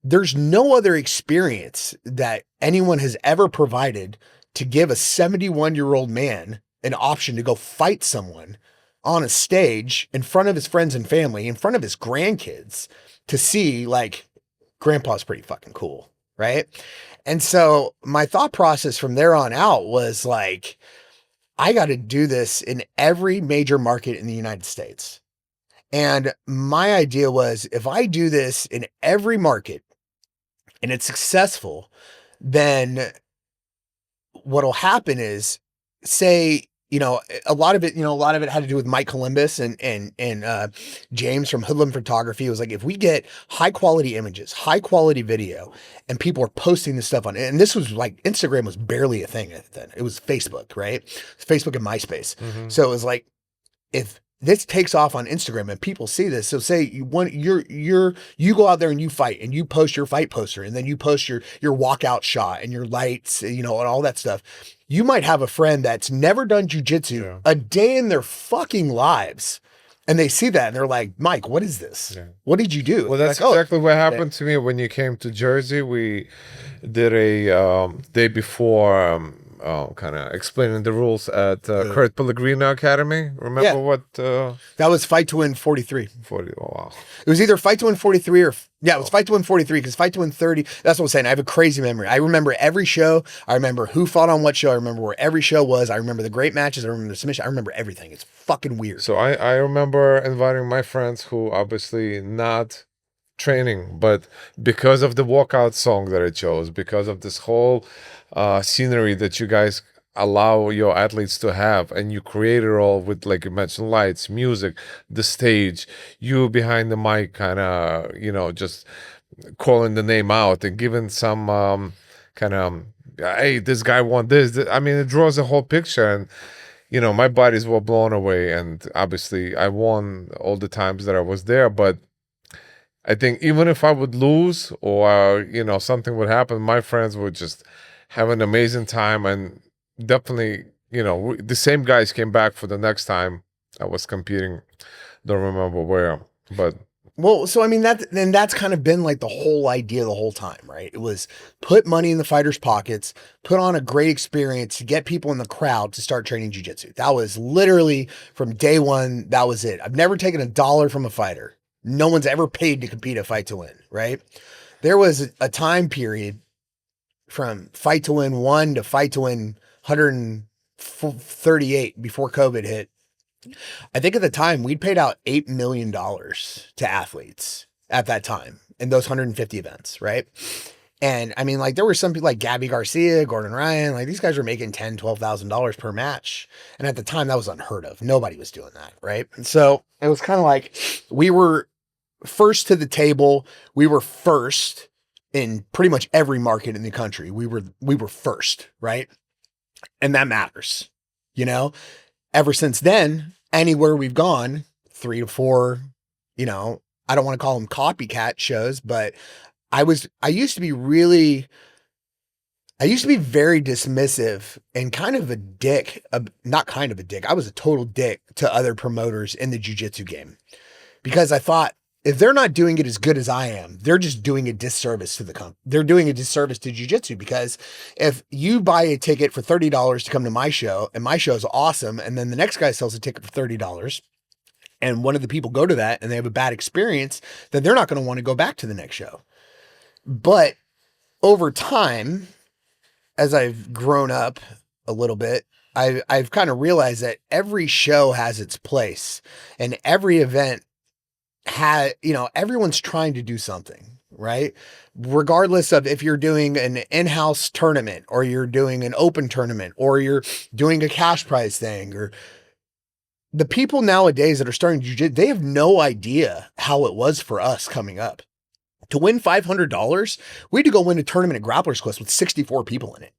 there's no other experience that anyone has ever provided to give a 71-year-old man an option to go fight someone on a stage in front of his friends and family, in front of his grandkids, to see like, grandpa's pretty fucking cool, right? And so my thought process from there on out was like, I got to do this in every major market in the United States. And my idea was, if I do this in every market and it's successful, then what'll happen is, say, a lot of it had to do with Mike Columbus and James from Hoodlum Photography. It was like, if we get high quality images, high quality video, and people are posting this stuff on, and this was like, Instagram was barely a thing then. It was Facebook, right? Facebook and MySpace. Mm-hmm. So it was like, if this takes off on Instagram and people see this, so say you go out there and you fight and you post your fight poster and then you post your walkout shot and your lights, and all that stuff. You might have a friend that's never done jujitsu a day in their fucking lives. And they see that and they're like, Mike, what is this? Yeah. What did you do? Well, that's like, exactly what happened to me when you came to Jersey. We did a day before kind of explaining the rules at Kurt Pellegrino Academy. Remember what? That was Fight to Win 43. 40. Oh, wow. It was either Fight to Win 43 or, it was Fight to Win 43, because Fight to Win 30, that's what I'm saying. I have a crazy memory. I remember every show. I remember who fought on what show. I remember where every show was. I remember the great matches. I remember the submission. I remember everything. It's fucking weird. So I remember inviting my friends who obviously not training, but because of the walkout song that I chose, because of this whole scenery that you guys allow your athletes to have, and you create it all with, like you mentioned, lights, music, the stage, you behind the mic, kind of just calling the name out and giving some kind of, hey, this guy won this. I mean, it draws a whole picture. And my buddies were blown away, and obviously I won all the times that I was there. But I think even if I would lose or something would happen, my friends would just have an amazing time. And definitely, the same guys came back for the next time I was competing. Don't remember where, but well, so I mean, that's kind of been like the whole idea the whole time, right? It was put money in the fighters' pockets, put on a great experience to get people in the crowd to start training jiu-jitsu. That was literally from day one. That was it. I've never taken $1 from a fighter. No one's ever paid to compete at Fight to Win, right? There was a time period from Fight to Win 1 to Fight to Win 138 before COVID hit. I think at the time we'd paid out $8 million to athletes at that time in those 150 events, right? And I mean, like, there were some people like Gabby Garcia, Gordon Ryan, like these guys were making $10,000, $12,000 per match. And at the time that was unheard of. Nobody was doing that, right? And so it was kind of like, we were first to the table. We were first in pretty much every market in the country. We were first, right? And that matters, Ever since then, anywhere we've gone, 3 to 4, I don't want to call them copycat shows, but I used to be very dismissive and kind of a dick, not kind of a dick. I was a total dick to other promoters in the jiu-jitsu game, because I thought, if they're not doing it as good as I am, they're just doing a disservice to the company. They're doing a disservice to jiu-jitsu, because if you buy a ticket for $30 to come to my show and my show is awesome, and then the next guy sells a ticket for $30 And one of the people go to that and they have a bad experience, then they're not going to want to go back to the next show. But over time, as I've grown up a little bit, I've kind of realized that every show has its place, and every event everyone's trying to do something, right? Regardless of if you're doing an in-house tournament or you're doing an open tournament or you're doing a cash prize thing, or the people nowadays that are starting jiu-jitsu, they have no idea how it was for us coming up. To win $500, we had to go win a tournament at Grappler's Quest with 64 people in it.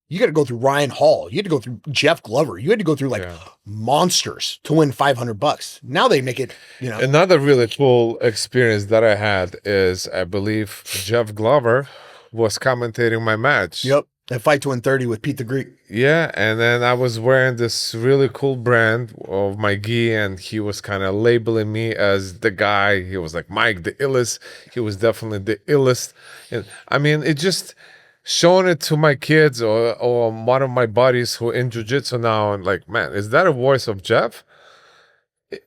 You got to go through Ryan Hall. You had to go through Jeff Glover. You had to go through monsters to win $500. Now they make it, Another really cool experience that I had is, I believe Jeff Glover was commentating my match. Yep. At Fight to Win 30 with Pete the Greek. Yeah, and then I was wearing this really cool brand of my gi, and he was kind of labeling me as the guy. He was like, Mike, the illest. He was definitely the illest. And I mean, it just showing it to my kids or one of my buddies who in jiu-jitsu now, and like, man, is that a voice of Jeff?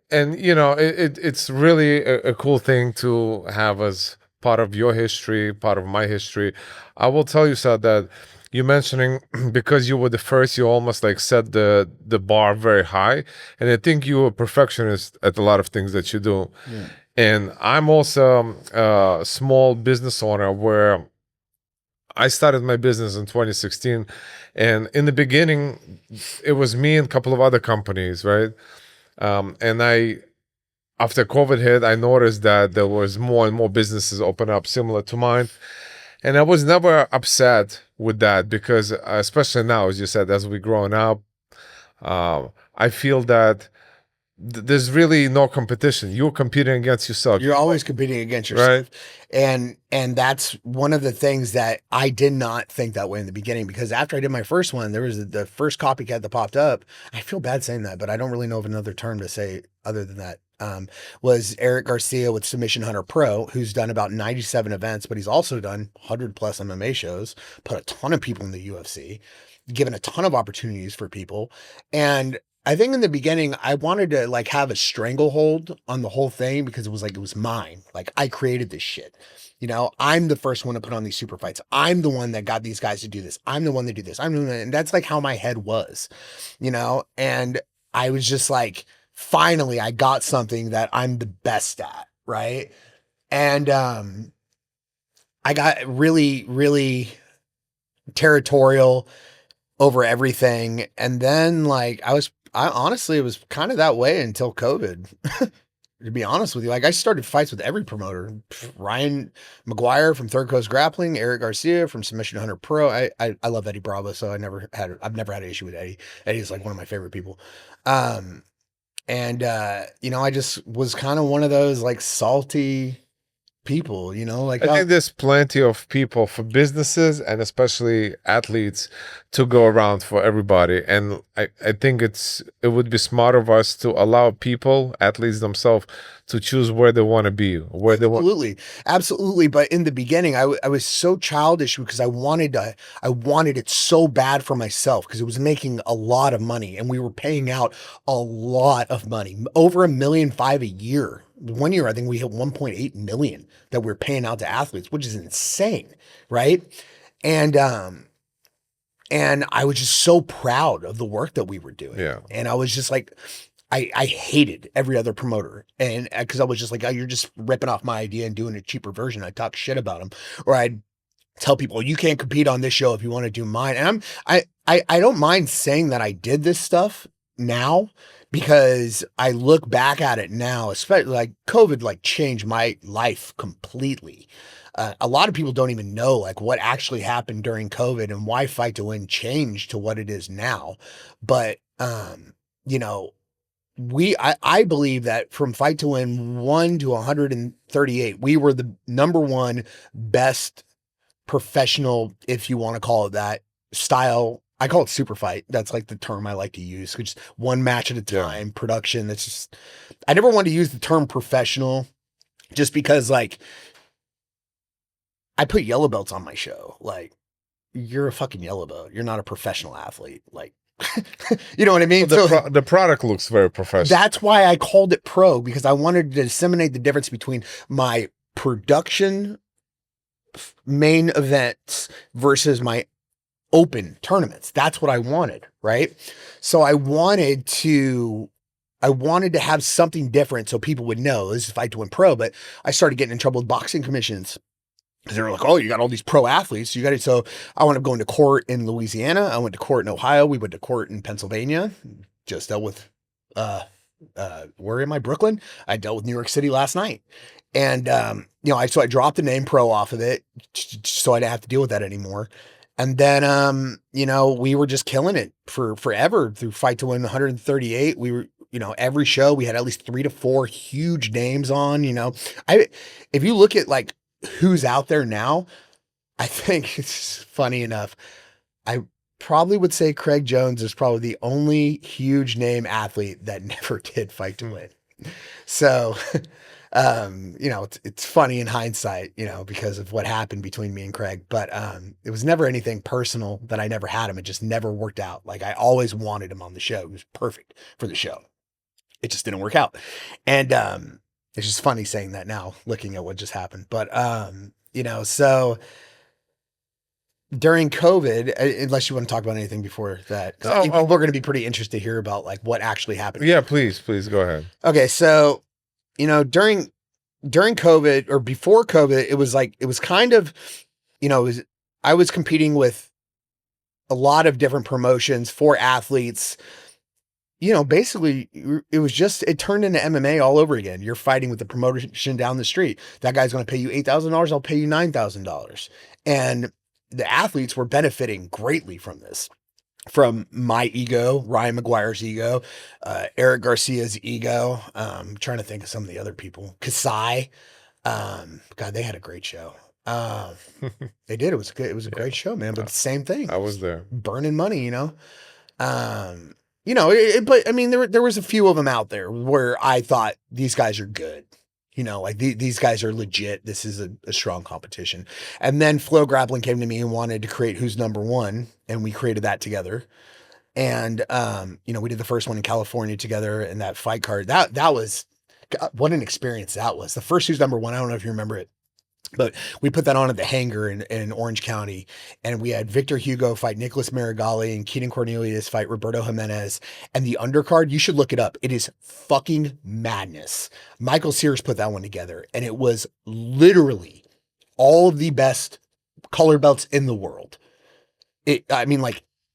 And it's really a cool thing to have as part of your history, part of my history. I will tell you, Seth, that you mentioning because you were the first, you almost like set the bar very high, and I think you were a perfectionist at a lot of things that you do. Yeah. And I'm also a small business owner where I started my business in 2016, and in the beginning, it was me and a couple of other companies, right? And after COVID hit, I noticed that there was more and more businesses open up similar to mine, and I was never upset with that because, especially now, as you said, as we growing up, I feel that there's really no competition. You're competing against yourself. You're always competing against yourself. Right. And that's one of the things that I did not think that way in the beginning, because after I did my first one, there was the first copycat that popped up. I feel bad saying that, but I don't really know of another term to say other than that. Was Eric Garcia with Submission Hunter Pro, who's done about 97 events, but he's also done 100 plus MMA shows, put a ton of people in the UFC, given a ton of opportunities for people. And I think in the beginning, I wanted to like have a stranglehold on the whole thing because it was mine. Like, I created this shit. I'm the first one to put on these super fights. I'm the one that got these guys to do this. I'm the one that do this. And that's like how my head was, and I was just like, finally, I got something that I'm the best at. Right. And, I got really, really territorial over everything. And then I honestly, it was kind of that way until COVID, to be honest with you. Like, I started fights with every promoter. Ryan McGuire from Third Coast Grappling, Eric Garcia from Submission Hunter Pro. I love Eddie Bravo, so I've never had an issue with Eddie. Eddie's like one of my favorite people. I just was kind of one of those like salty people, I think there's plenty of people for businesses and especially athletes to go around for everybody. And I think it would be smart of us to allow people, athletes themselves, to choose where they want to be, where they want. Absolutely. But in the beginning, I was so childish because I wanted it so bad for myself because it was making a lot of money and we were paying out a lot of money, over $1.5 million a year. 1 year, I think we hit 1.8 million that we're paying out to athletes, which is insane. Right. And I was just so proud of the work that we were doing. Yeah. And I was just like, I hated every other promoter. And because I was just like, oh, you're just ripping off my idea and doing a cheaper version. I'd talk shit about them, or I'd tell people, you can't compete on this show if you want to do mine. And I don't mind saying that I did this stuff now, because I look back at it now, especially like COVID, like changed my life completely. A lot of people don't even know like what actually happened during COVID and why Fight to Win changed to what it is now. But, I believe that from Fight to Win 1 to 138, we were the number one best professional, if you want to call it that, style. I call it super fight. That's like the term I like to use. Just one match at a time, production. That's just, I never wanted to use the term professional just because like I put yellow belts on my show. Like, you're a fucking yellow belt. You're not a professional athlete. Like, You know what I mean? The product looks very professional. That's why I called it pro, because I wanted to disseminate the difference between my production main events versus my open tournaments. That's what I wanted, right? So I wanted to have something different so people would know this is Fight to Win Pro. But I started getting in trouble with boxing commissions because they were like, "Oh, you got all these pro athletes. You got it." So I wound up going to court in Louisiana. I went to court in Ohio. We went to court in Pennsylvania. Just dealt with where am I? Brooklyn. I dealt with New York City last night. And so I dropped the name pro off of it so I didn't have to deal with that anymore. And then we were just killing it for forever through Fight to Win 138. We were, every show we had at least 3 to 4 huge names on. If you look at like who's out there now, I think it's funny enough. I probably would say Craig Jones is probably the only huge name athlete that never did Fight to Win. So, it's funny in hindsight, because of what happened between me and Craig, but it was never anything personal that I never had him. It just never worked out. Like I always wanted him on the show. He was perfect for the show. It just didn't work out. And it's just funny saying that now, looking at what just happened. But, so during COVID, unless you want to talk about anything before that, I think people are going to be pretty interested to hear about like what actually happened. Yeah, please go ahead. Okay. So, during COVID or before COVID, it was kind of, I was competing with a lot of different promotions for athletes. Basically it turned into MMA all over again. You're fighting with the promotion down the street. That guy's going to pay you $8,000. I'll pay you $9,000. And the athletes were benefiting greatly from this, from my ego, Ryan McGuire's ego, Eric Garcia's ego. I'm trying to think of some of the other people. Kasai. God, they had a great show. They did. It was good. It was a great show, man. But the same thing. I was there. Burning money, but I mean, there was a few of them out there where I thought these guys are good. Like these guys are legit. This is a strong competition. And then Flow Grappling came to me and wanted to create Who's Number One. And we created that together. And, we did the first one in California together, and that fight card, that was, God, what an experience that was. The first Who's Number One. I don't know if you remember it, but we put that on at the Hangar in Orange County, and we had Victor Hugo fight Nicholas Marigali and Keaton Cornelius fight Roberto Jimenez. And the undercard, you should look it up. It is fucking madness. Michael Sears put that one together, and it was literally all of the best color belts in the world.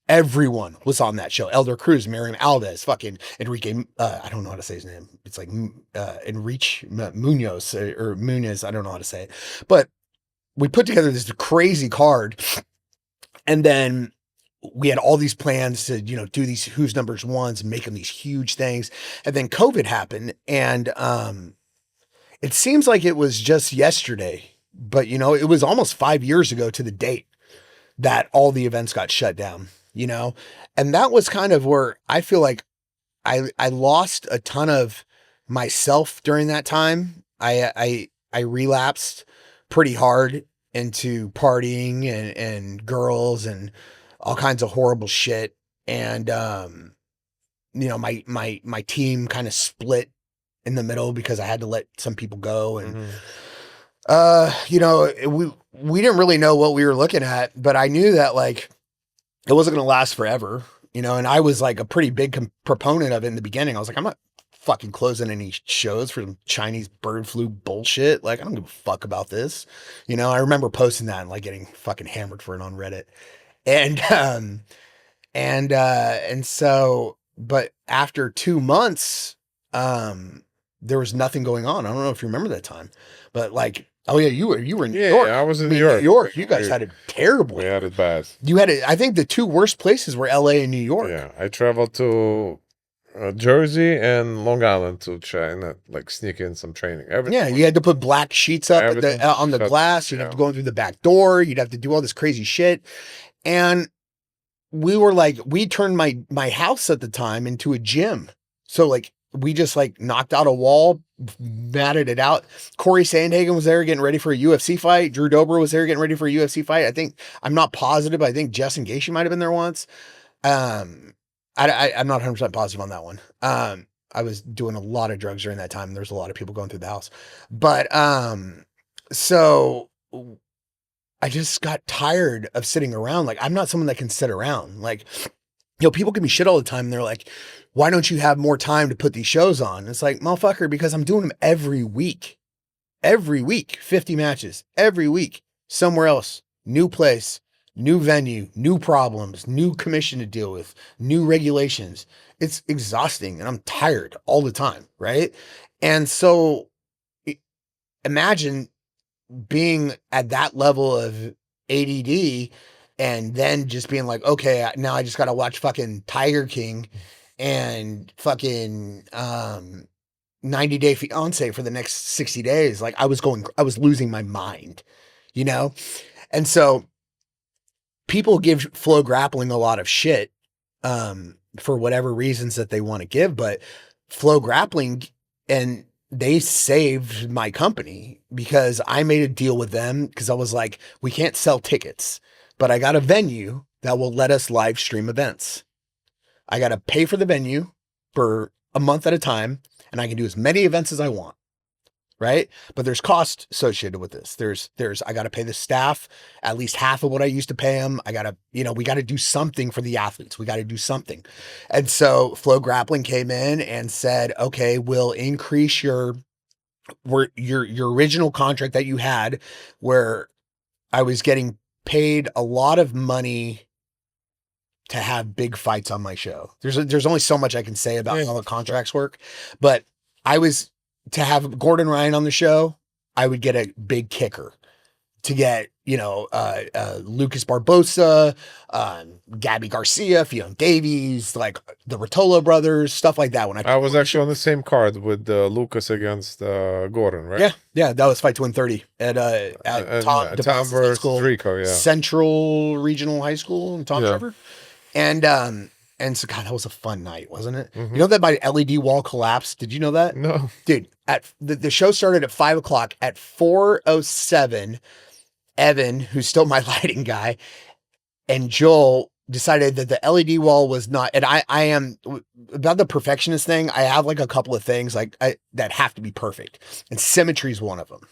Everyone was on that show. Elder Cruz, Miriam Alves, fucking Enrique. I don't know how to say his name. It's like Enrique Munoz or Munoz. I don't know how to say it. But we put together this crazy card, and then we had all these plans to, do these Who's Numbers Ones and make them these huge things. And then COVID happened, and it seems like it was just yesterday, but it was almost 5 years ago to the date that all the events got shut down. And that was kind of where I feel like I lost a ton of myself during that time. I relapsed pretty hard into partying and girls and all kinds of horrible shit. And, my team kind of split in the middle because I had to let some people go. And, we didn't really know what we were looking at, but I knew that like, it wasn't going to last forever, and I was like a pretty big proponent of it in the beginning. I was like, I'm not fucking closing any shows for Chinese bird flu bullshit. Like, I don't give a fuck about this. I remember posting that and like getting fucking hammered for it on Reddit. And so, but after 2 months, there was nothing going on. I don't know if you remember that time, but like, oh yeah, you were in New York. Yeah, I was in New York. You guys had it terrible. We had it bad. You had it. I think the 2 worst places were LA and New York. Yeah, I traveled to Jersey and Long Island to try and like sneak in some training. Everything. Yeah, you had to put black sheets up on the glass. You'd have to go in through the back door. You'd have to do all this crazy shit. And we turned my house at the time into a gym. So like we just like knocked out a wall, matted it out. Corey Sandhagen was there getting ready for a UFC fight. Drew Dober was there getting ready for a UFC fight. I'm not positive. I think Justin Gaethje might have been there once. I'm not 100% positive on that one. I was doing a lot of drugs during that time. There's a lot of people going through the house, but so I just got tired of sitting around. Like, I'm not someone that can sit around. Like, people give me shit all the time. And they're like, why don't you have more time to put these shows on? It's like, motherfucker, because I'm doing them every week, 50 matches every week, somewhere else, new place, new venue, new problems, new commission to deal with, new regulations. It's exhausting and I'm tired all the time. Right. And so imagine being at that level of ADD and then just being like, okay, now I just got to watch fucking Tiger King and fucking 90 Day Fiance for the next 60 days. Like I was losing my mind, you know? And so people give Flow Grappling a lot of shit for whatever reasons that they want to give, but Flow Grappling, and they saved my company because I made a deal with them because I was like, we can't sell tickets, but I got a venue that will let us live stream events. I got to pay for the venue for a month at a time, and I can do as many events as I want. Right. But there's cost associated with this. I got to pay the staff at least half of what I used to pay them. I got to, we got to do something for the athletes. We got to do something. And so Flow Grappling came in and said, okay, we'll increase your original contract that you had, where I was getting paid a lot of money to have big fights on my show. There's only so much I can say about how the contracts work, but to have Gordon Ryan on the show, I would get a big kicker. To get, Lucas Barbosa, Gabby Garcia, Fiona Davies, like the Rotolo brothers, stuff like that. When I was actually on the same card with Lucas against Gordon, right? Yeah, that was fight to win 30 at Tom versus Rico, yeah. Central Regional High School in Tom River. And so, God, that was a fun night, wasn't it? Mm-hmm. You know that my LED wall collapsed? Did you know that? No. Dude, at the show started at 5 o'clock. At 4:07, Evan, who's still my lighting guy, and Joel decided that the LED wall was not, and I am, about the perfectionist thing, I have like a couple of things that have to be perfect. And symmetry is one of them.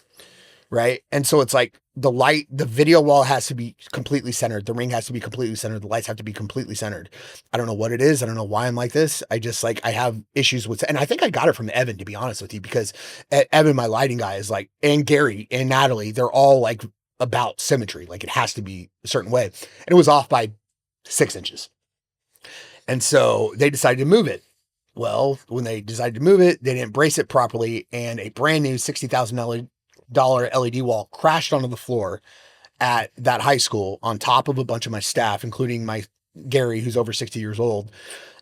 Right. And so it's like the video wall has to be completely centered. The ring has to be completely centered. The lights have to be completely centered. I don't know what it is. I don't know why I'm like this. I just I have issues with, and I think I got it from Evan, to be honest with you, because Evan, my lighting guy, is like, and Gary and Natalie, they're all like about symmetry. Like it has to be a certain way. And it was off by 6 inches. And so they decided to move it. Well, when they decided to move it, they didn't brace it properly. And a brand new $60,000 LED wall crashed onto the floor at that high school on top of a bunch of my staff, including my Gary, who's over 60 years old.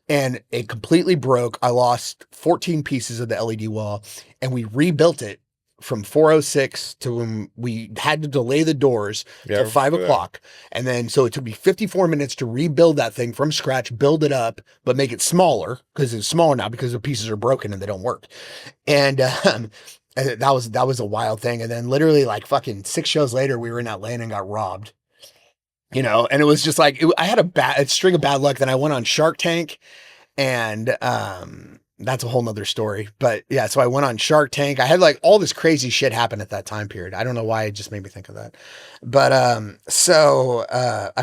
And it completely broke. I lost 14 pieces of the LED wall, and we rebuilt it from 4:06 to when we had to delay the doors to 5 o'clock. And then, so it took me 54 minutes to rebuild that thing from scratch, build it up, but make it smaller, because it's smaller now because the pieces are broken and they don't work. And that was a wild thing. And then literally like fucking 6 shows later, we were in Atlanta and got robbed, and it was just like, I had a string of bad luck. Then I went on Shark Tank, and that's a whole nother story. But yeah, so I went on Shark Tank. I had like all this crazy shit happen at that time period. I don't know why, it just made me think of that. But I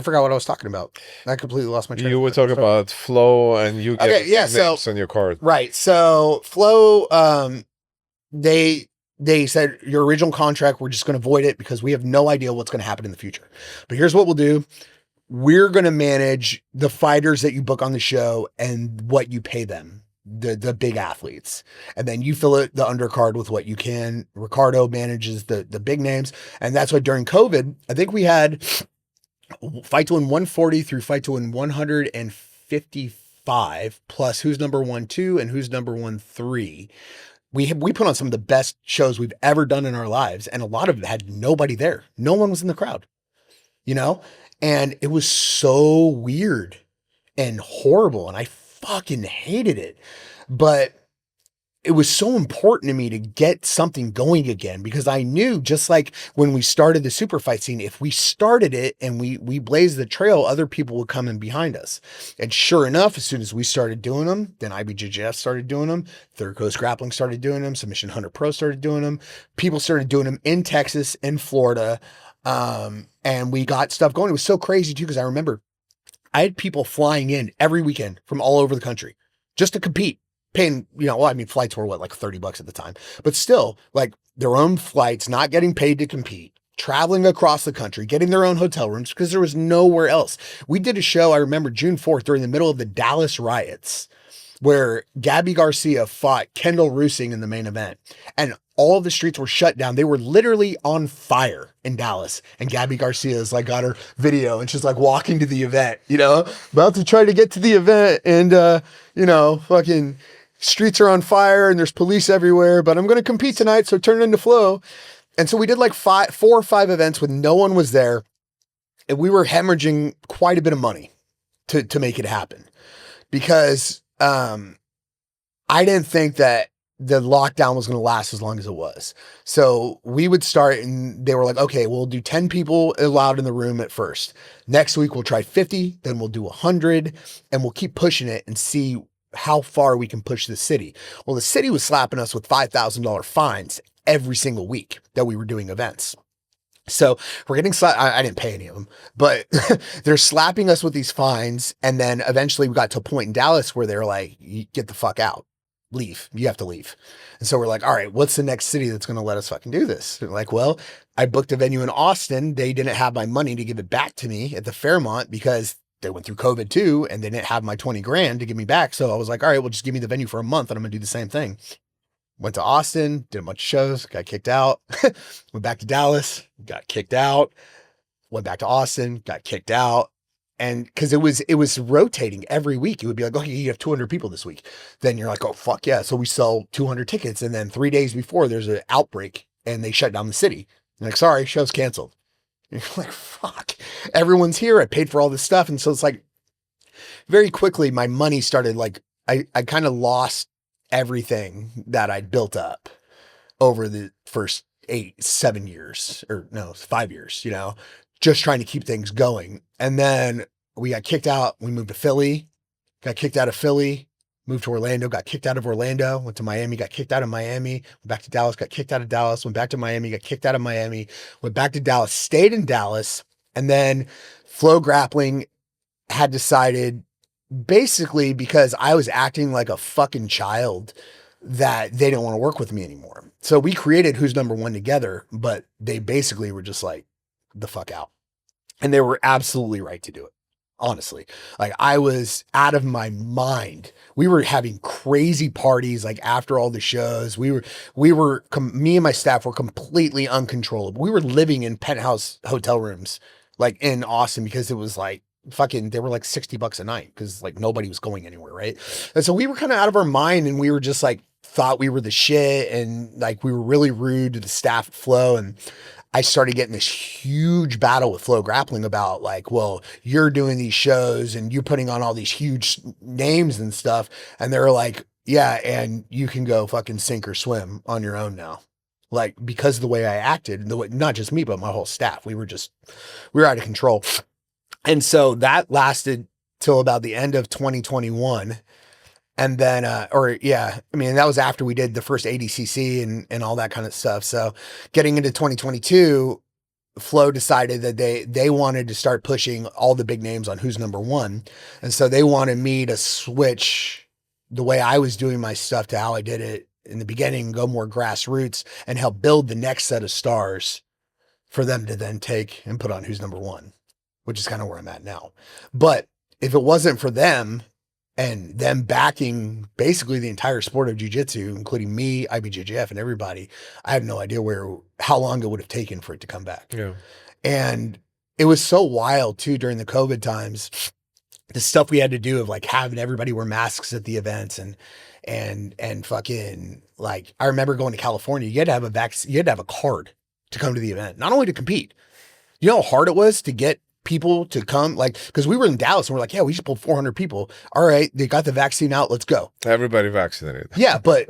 forgot what I was talking about. I completely lost my train of thought. You were talking about Flow, and you get names on your card. Right. So Flow, they said, your original contract, we're just going to void it because we have no idea what's going to happen in the future. But here's what we'll do. We're going to manage the fighters that you book on the show and what you pay them, the big athletes. And then you fill it, the undercard, with what you can. Ricardo manages the big names. And that's why during COVID, I think we had fight to win 140 through fight to win 155, plus who's number 1, 2, and who's number 1, 3. We put on some of the best shows we've ever done in our lives. And a lot of it had nobody there. No one was in the crowd, and it was so weird and horrible. And I fucking hated it. But it was so important to me to get something going again, because I knew, just like when we started the super fight scene, if we started it and we blazed the trail, other people would come in behind us. And sure enough, as soon as we started doing them, then IBJJF started doing them. Third Coast Grappling started doing them. Submission Hunter Pro started doing them. People started doing them in Texas, in Florida. And we got stuff going. It was so crazy too, because I remember I had people flying in every weekend from all over the country just to compete. Paying, well, I mean, flights were like $30 at the time, but still, like, their own flights, not getting paid to compete, traveling across the country, getting their own hotel rooms because there was nowhere else. We did a show, I remember June 4th, during the middle of the Dallas riots, where Gabby Garcia fought Kendall Roosing in the main event, and all of the streets were shut down. They were literally on fire in Dallas. And Gabby Garcia's like got her video and she's like walking to the event, about to try to get to the event. And, fucking streets are on fire and there's police everywhere, but I'm going to compete tonight. So turn it into flow. And so we did like 4 or 5 events when no one was there. And we were hemorrhaging quite a bit of money to make it happen, because, I didn't think that the lockdown was going to last as long as it was. So we would start, and they were like, okay, we'll do 10 people allowed in the room at first. Next week, we'll try 50, then we'll do 100, and we'll keep pushing it and see how far we can push the city. Well, the city was slapping us with $5,000 fines every single week that we were doing events. So we're getting slapped. I didn't pay any of them, but they're slapping us with these fines. And then eventually we got to a point in Dallas where they're like, get the fuck out. Leave. You have to leave. And so we're like, all right, what's the next city that's going to let us fucking do this? They're like, well, I booked a venue in Austin. They didn't have my money to give it back to me at the Fairmont because they went through COVID too, and they didn't have my 20 grand to give me back. So I was like, all right, well, just give me the venue for a month and I'm going to do the same thing. Went to Austin, did a bunch of shows, got kicked out. Went back to Dallas, got kicked out. Went back to Austin, got kicked out. And because it was rotating every week. It would be like, okay, you have 200 people this week. Then you're like, oh, fuck yeah. So we sell 200 tickets. And then 3 days before, there's an outbreak and they shut down the city. You're like, sorry, show's canceled. And you're like, fuck, everyone's here. I paid for all this stuff. And so it's like, very quickly, my money started like, I kind of lost everything that I'd built up over the first 7 years, or no, 5 years, just trying to keep things going. And then we got kicked out. We moved to Philly, got kicked out of Philly, moved to Orlando, got kicked out of Orlando, went to Miami, got kicked out of Miami, went back to Dallas, got kicked out of Dallas, went back to Miami, got kicked out of Miami, went back to Dallas, stayed in Dallas. And then Flow Grappling had decided, basically because I was acting like a fucking child, that they didn't want to work with me anymore. So we created Who's Number One together, but they basically were just like, the fuck out. And they were absolutely right to do it. Honestly, like, I was out of my mind. We were having crazy parties, like after all the shows. Me and my staff were completely uncontrollable. We were living in penthouse hotel rooms, like in Austin, because it was like fucking, they were like $60 a night because like nobody was going anywhere. Right. And so we were kind of out of our mind, and we were just like, thought we were the shit. And like, we were really rude to the staff at Flow. And I started getting this huge battle with Flow Grappling about like, well, you're doing these shows and you're putting on all these huge names and stuff. And they're like, yeah, and you can go fucking sink or swim on your own now. Like, because of the way I acted, and the way, not just me, but my whole staff, we were out of control. And so that lasted till about the end of 2021. And then, that was after we did the first ADCC and all that kind of stuff. So getting into 2022, Flow decided that they wanted to start pushing all the big names on Who's Number One. And so they wanted me to switch the way I was doing my stuff to how I did it in the beginning, go more grassroots, and help build the next set of stars for them to then take and put on Who's Number One, which is kind of where I'm at now. But if it wasn't for them, and them backing basically the entire sport of jiu-jitsu, including me, IBJJF, and everybody, I have no idea how long it would have taken for it to come back. Yeah. And it was so wild too, during the COVID times, the stuff we had to do of like having everybody wear masks at the events and fucking, like, I remember going to California, you had to have a card to come to the event, not only to compete. You know how hard it was to get people to come, like, because we were in Dallas and we're like, yeah, we just pulled 400 people. All right, they got the vaccine out, let's go. Everybody vaccinated. Yeah, but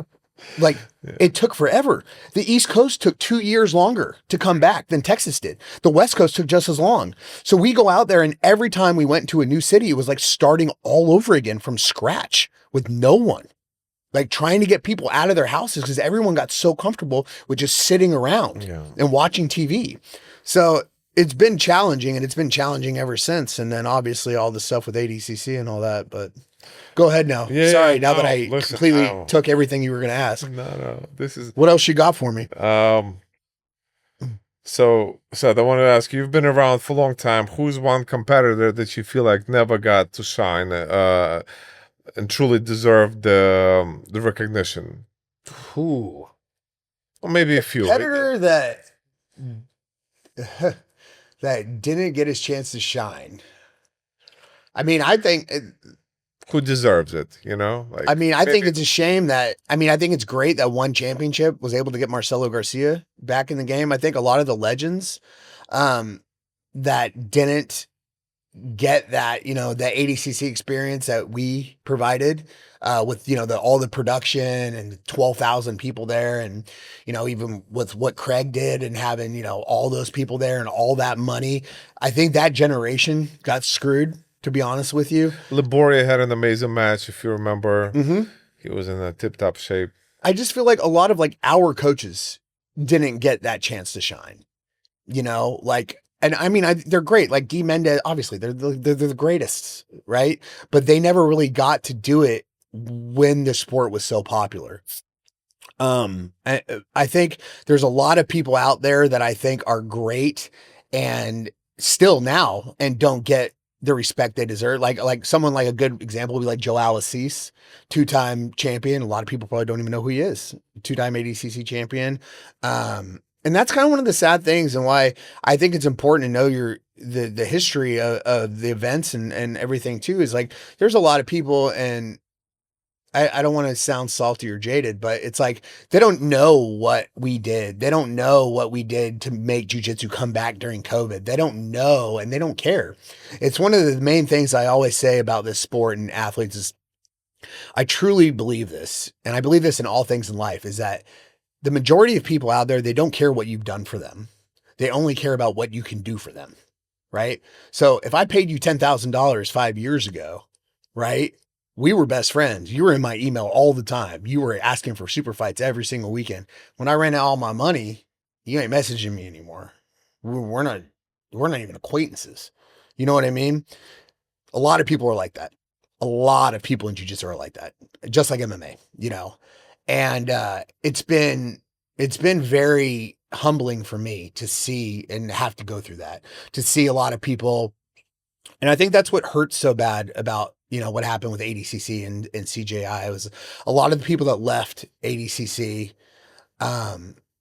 Like it took forever. The East Coast took 2 years longer to come back than Texas did. The West Coast took just as long. So we go out there and every time we went to a new city, it was like starting all over again from scratch with no one. Like trying to get people out of their houses because everyone got so comfortable with just sitting around and watching TV. So it's been challenging and it's been challenging ever since. And then obviously all the stuff with ADCC and all that, but go ahead now. Yeah, Sorry, yeah, now that no, I listen, completely took everything you were going to ask. no, this is What else you got for me? so I want to ask you, you've been around for a long time. Who's one competitor that you feel like never got to shine and truly deserved the recognition? Ooh. Or maybe a few. Competitor that that didn't get his chance to shine. I mean, I think Who deserves it, you know? Like, I mean, I think maybe- it's a shame that, I mean, I think it's great that one championship was able to get Marcelo Garcia back in the game. I think a lot of the legends that didn't get that, you know, the ADCC experience that we provided with, you know, all the production and 12,000 people there. And, you know, even with what Craig did and having, you know, all those people there and all that money, I think that generation got screwed, to be honest with you. Laboria had an amazing match, if you remember. Mm-hmm. He was in a tip-top shape. I just feel like a lot of like our coaches didn't get that chance to shine, you know, like, and I mean, they're great. Like Guy Mendez, obviously they're the greatest, right? But they never really got to do it when the sport was so popular. I think there's a lot of people out there that I think are great and still now and don't get the respect they deserve. Like someone like a good example would be like Joao Assis, 2-time champion. A lot of people probably don't even know who he is. 2-time ADCC champion. And that's kind of one of the sad things and why I think it's important to know the history of the events and everything too, is like, there's a lot of people, and I don't want to sound salty or jaded, but it's like, they don't know what we did. They don't know what we did to make jiu-jitsu come back during COVID. They don't know, and they don't care. It's one of the main things I always say about this sport and athletes is I truly believe this, and I believe this in all things in life, is that the majority of people out there, they don't care what you've done for them. They only care about what you can do for them, right? So if I paid you $10,000 5 years ago, right? We were best friends. You were in my email all the time. You were asking for super fights every single weekend. When I ran out all my money, you ain't messaging me anymore. We're not even acquaintances. You know what I mean? A lot of people are like that. A lot of people in jiu-jitsu are like that, just like MMA, you know? And it's been very humbling for me to see and have to go through that, to see a lot of people. And I think that's what hurts so bad about, you know, what happened with ADCC and CJI. It was a lot of the people that left ADCC,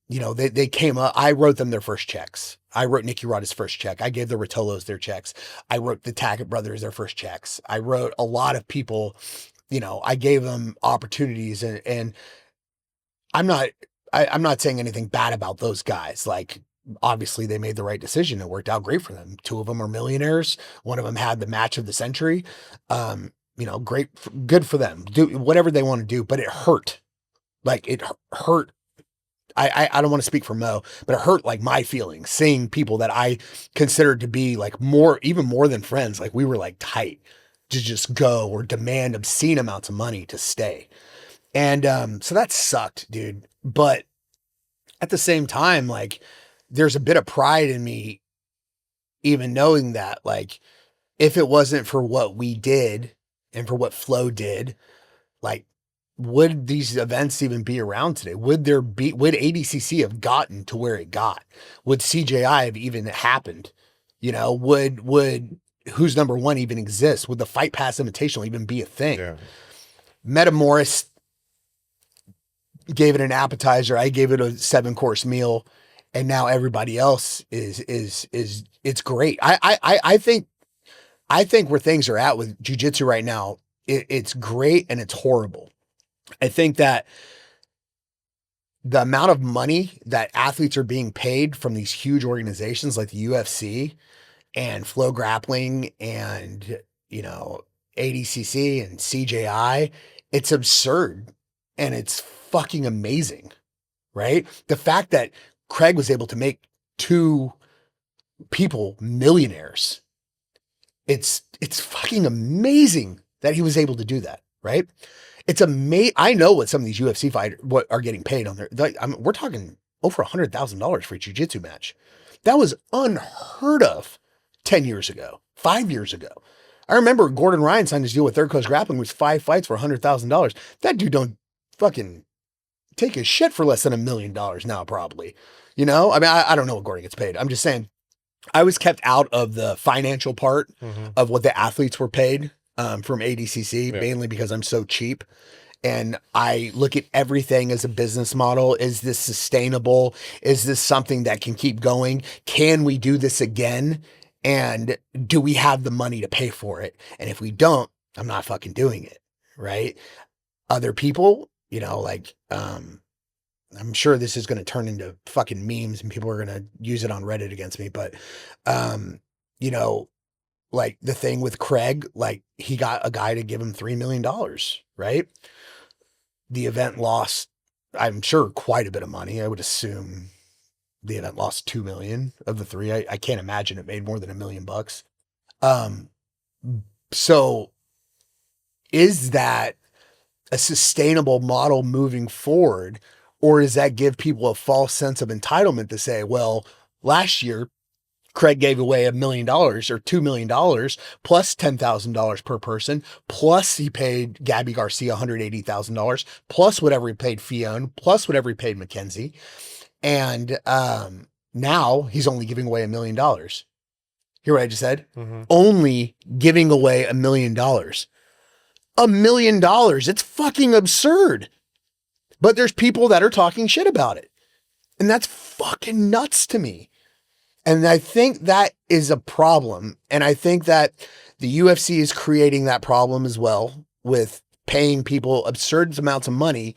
you know, they came up. I wrote them their first checks. I wrote Nicky Rodda's first check. I gave the Rotolos their checks. I wrote the Tackett brothers their first checks. I wrote a lot of people, you know, I gave them opportunities, and I'm not saying anything bad about those guys. Like, obviously they made the right decision. It worked out great for them. 2 of them are millionaires. One of them had the match of the century. You know, great, good for them. Do whatever they want to do, but it hurt. Like, it hurt. I don't want to speak for Mo, but it hurt like my feelings seeing people that I considered to be like even more than friends. Like, we were like tight to just go or demand obscene amounts of money to stay. And so that sucked, dude. But at the same time, like, there's a bit of pride in me even knowing that, like, if it wasn't for what we did and for what Flow did, like, would these events even be around today? Would ADCC have gotten to where it got? Would CJI have even happened? You know, would Who's Number One even exist? Would the Fight Pass Invitational even be a thing? Yeah. Metamoris gave it an appetizer. I gave it a 7-course meal, and now everybody else is it's great. I think where things are at with jiu-jitsu right now, it's great and it's horrible. I think that the amount of money that athletes are being paid from these huge organizations like the UFC and Flow Grappling and, you know, ADCC and CJI, it's absurd. and it's fucking amazing, right? The fact that Craig was able to make two people millionaires, it's fucking amazing that he was able to do that, right? It's amazing. I know what some of these UFC fighters what are getting paid on their. We're talking over $100,000 for a jiu-jitsu match. That was unheard of 10 years ago, 5 years ago. I remember Gordon Ryan signed his deal with Third Coast Grappling with 5 fights for $100,000. That dude don't fucking take his shit for less than $1 million now, probably. You know, I mean, I don't know what Gordon gets paid. I'm just saying, I was kept out of the financial part of what the athletes were paid from ADCC, mainly because I'm so cheap. And I look at everything as a business model. Is this sustainable? Is this something that can keep going? Can we do this again? And do we have the money to pay for it? And if we don't, I'm not fucking doing it. Right. Other people, you know, like, I'm sure this is going to turn into fucking memes and people are going to use it on Reddit against me. But, you know, like the thing with Craig, like he got a guy to give him $3 million, right? The event lost, I'm sure, quite a bit of money. I would assume the event lost 2 million of the 3. I can't imagine it made more than $1 million. So is that a sustainable model moving forward? Or does that give people a false sense of entitlement to say, well, last year, Craig gave away $1 million or $2 million plus $10,000 per person. Plus he paid Gabby Garcia $180,000 plus whatever he paid Fionn, plus whatever he paid Mackenzie. And now he's only giving away $1 million. Hear what I just said? Only giving away $1 million. $1 million. It's fucking absurd. But there's people that are talking shit about it. And that's fucking nuts to me. And I think that is a problem. And I think that the UFC is creating that problem as well with paying people absurd amounts of money,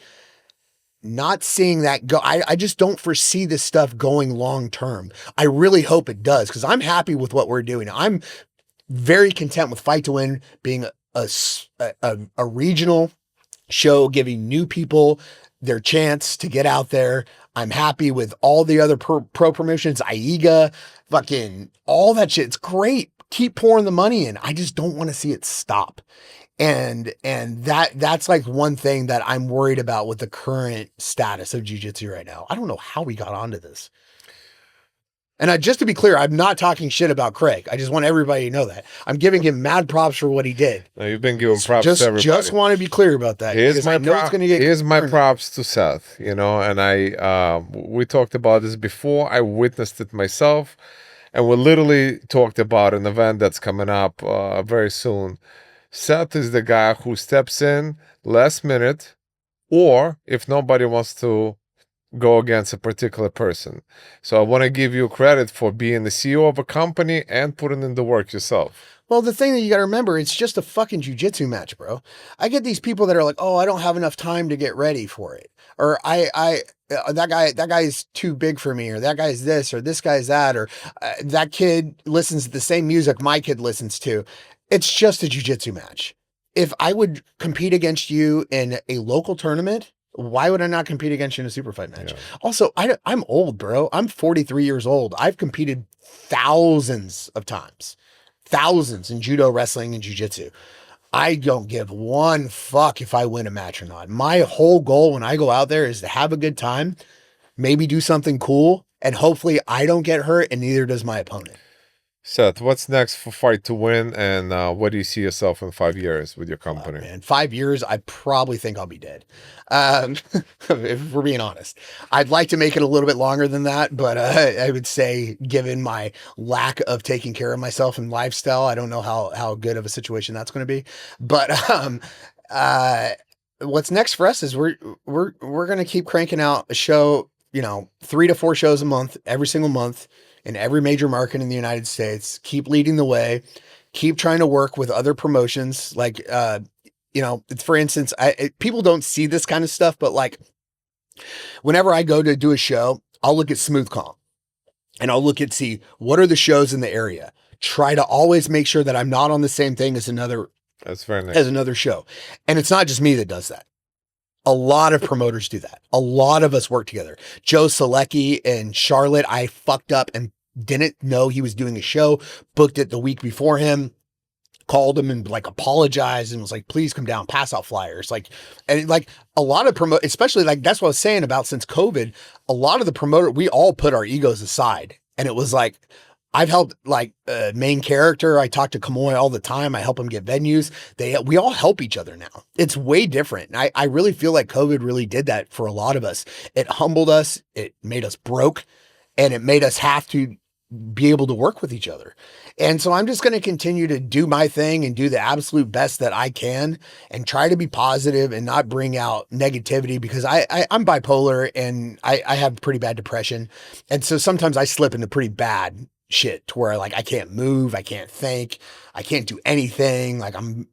not seeing that go. I just don't foresee this stuff going long term. I really hope it does because I'm happy with what we're doing. I'm very content with Fight to Win being a regional show, giving new people their chance to get out there. I'm happy with all the other pro promotions, AIGA, fucking all that shit. It's great. Keep pouring the money in. I just don't want to see it stop. And that's like one thing that I'm worried about with the current status of jiu-jitsu right now. I don't know how we got onto this. And just to be clear, I'm not talking shit about Craig. I just want everybody to know that. I'm giving him mad props for what he did. No, you've been giving props to everybody. Just want to be clear about that. Here's my props to Seth, you know, and we talked about this before. I witnessed it myself, and we literally talked about an event that's coming up very soon. Seth is the guy who steps in last minute, or if nobody wants to go against a particular person. So I want to give you credit for being the CEO of a company and putting in the work yourself. Well, the thing that you got to remember, it's just a fucking jiu-jitsu match, bro. I get these people that are like, oh, I don't have enough time to get ready for it. Or that guy's too big for me, or that guy's this, or this guy's that, or that kid listens to the same music my kid listens to. It's just a jiu-jitsu match. If I would compete against you in a local tournament, why would I not compete against you in a super fight match? Yeah. Also, I'm old, bro. I'm 43 years old. I've competed thousands of times, thousands in judo, wrestling, and jiu-jitsu. I don't give one fuck if I win a match or not. My whole goal when I go out there is to have a good time, maybe do something cool, and hopefully I don't get hurt and neither does my opponent. Seth, what's next for Fight to Win, and what do you see yourself in 5 years with your company? Man, 5 years, I probably think I'll be dead. If we're being honest, I'd like to make it a little bit longer than that, but I would say, given my lack of taking care of myself and lifestyle, I don't know how good of a situation that's going to be. But what's next for us is we're going to keep cranking out a show, 3 to 4 shows a month, every single month, in every major market in the United States. Keep leading the way, keep trying to work with other promotions. Like, for instance, people don't see this kind of stuff, but like whenever I go to do a show, I'll look at Smooth Comp and I'll look at, see what are the shows in the area. Try to always make sure that I'm not on the same thing as another, that's very nice, as another show. And it's not just me that does that. A lot of promoters do that. A lot of us work together. Joe Selecki in Charlotte, I fucked up and didn't know he was doing a show, booked it the week before him, called him and like apologized and was like, please come down, pass out flyers. Like, and like a lot of especially like, that's what I was saying about since COVID, a lot of the promoter, we all put our egos aside. And it was like, I've helped like main character. I talk to Kamoy all the time. I help him get venues. We all help each other now. It's way different. And I really feel like COVID really did that for a lot of us. It humbled us. It made us broke, and it made us have to be able to work with each other. And so I'm just going to continue to do my thing and do the absolute best that I can and try to be positive and not bring out negativity, because I'm bipolar and I have pretty bad depression. And so sometimes I slip into pretty bad shit to where like I can't move, I can't think, I can't do anything. Like I'm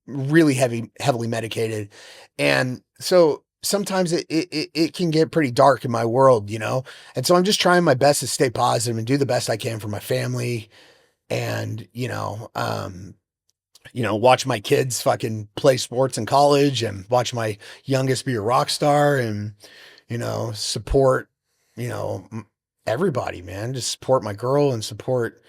really heavily medicated. And so sometimes it can get pretty dark in my world, you know? And so I'm just trying my best to stay positive and do the best I can for my family. And, watch my kids fucking play sports in college and watch my youngest be a rock star and, support, everybody, man. Just support my girl and support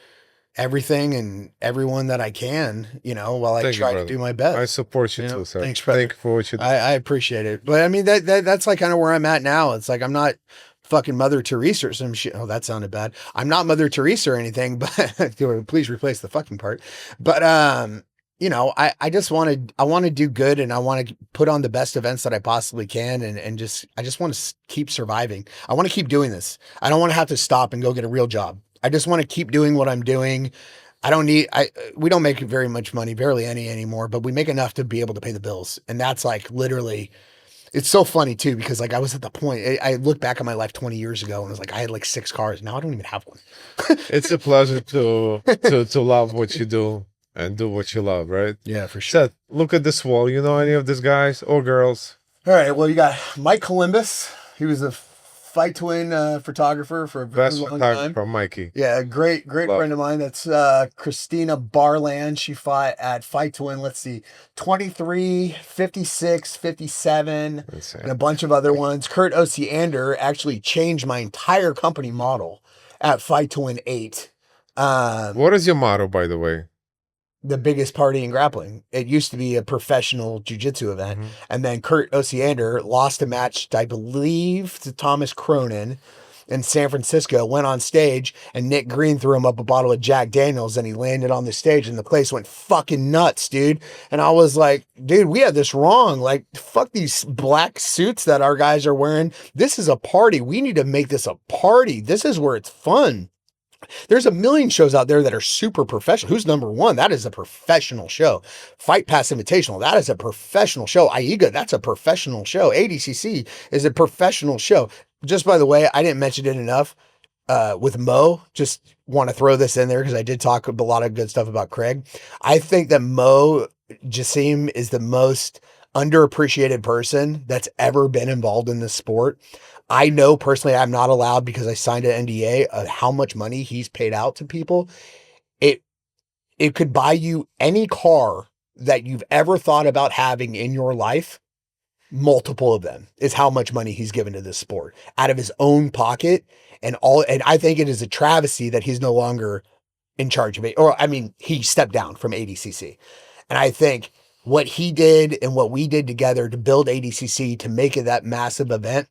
everything and everyone that I can, while I try to do my best. I support you too, sir. Thanks, brother. Thank you for what you do. I appreciate it. But I mean, that's like kind of where I'm at now. It's like, I'm not fucking Mother Teresa or some shit. Oh, that sounded bad. I'm not Mother Teresa or anything, but please replace the fucking part. But, I just want to do good, and I want to put on the best events that I possibly can. And I just want to keep surviving. I want to keep doing this. I don't want to have to stop and go get a real job. I just want to keep doing what I'm doing. We don't make very much money, barely any anymore, but we make enough to be able to pay the bills. And that's like literally, it's so funny too, because like I was at the point, I look back at my life 20 years ago and it was like, I had like 6 cars. Now I don't even have one. It's a pleasure to love what you do and do what you love, right? Yeah, for sure. Seth, look at this wall. You know any of these guys or girls? All right. Well, you got Mike Columbus. He was a Fight to Win photographer for a very Best long photographer, time. Mikey. Yeah, great friend of mine. That's Christina Barland. She fought at Fight to Win, let's see, 23, 56, 57, Insane. and a bunch of other ones. Kurt Osiander actually changed my entire company model at Fight to Win 8. What is your motto, by the way? The biggest party in grappling. It used to be a professional jiu-jitsu event. Mm-hmm. And then Kurt Osiander lost a match, I believe, to Thomas Cronin in San Francisco, went on stage, and Nick Green threw him up a bottle of Jack Daniels, and he landed on the stage, and the place went fucking nuts, dude. And I was like, dude, we had this wrong. Like, fuck these black suits that our guys are wearing. This is a party. We need to make this a party. This is where it's fun. There's a million shows out there that are super professional. Who's number one? That is a professional show. Fight Pass Invitational, that is a professional show. AIGA, that's a professional show. ADCC is a professional show. Just by the way, I didn't mention it enough with Mo. Just want to throw this in there because I did talk a lot of good stuff about Craig. I think that Mo Jassim is the most underappreciated person that's ever been involved in this sport. I know personally I'm not allowed, because I signed an NDA, of how much money he's paid out to people. It could buy you any car that you've ever thought about having in your life. Multiple of them is how much money he's given to this sport out of his own pocket. And I think it is a travesty that he's no longer in charge of it. Or, I mean, he stepped down from ADCC. And I think what he did and what we did together to build ADCC, to make it that massive event,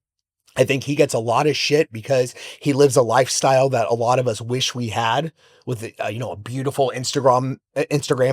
I think he gets a lot of shit because he lives a lifestyle that a lot of us wish we had, with a beautiful Instagram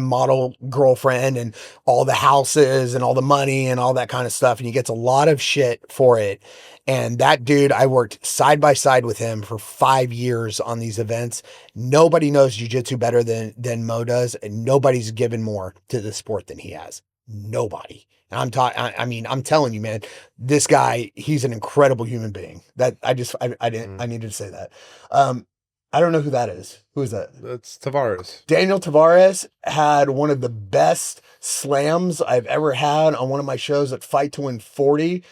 model girlfriend and all the houses and all the money and all that kind of stuff. And he gets a lot of shit for it. And that dude, I worked side by side with him for 5 years on these events. Nobody knows jiu-jitsu better than Mo does, and nobody's given more to the sport than he has. Nobody. And I'm telling you, man, this guy, he's an incredible human being. That I needed to say that. I don't know who that is. Who is that? That's Tavares. Daniel Tavares had one of the best slams I've ever had on one of my shows at Fight to Win 40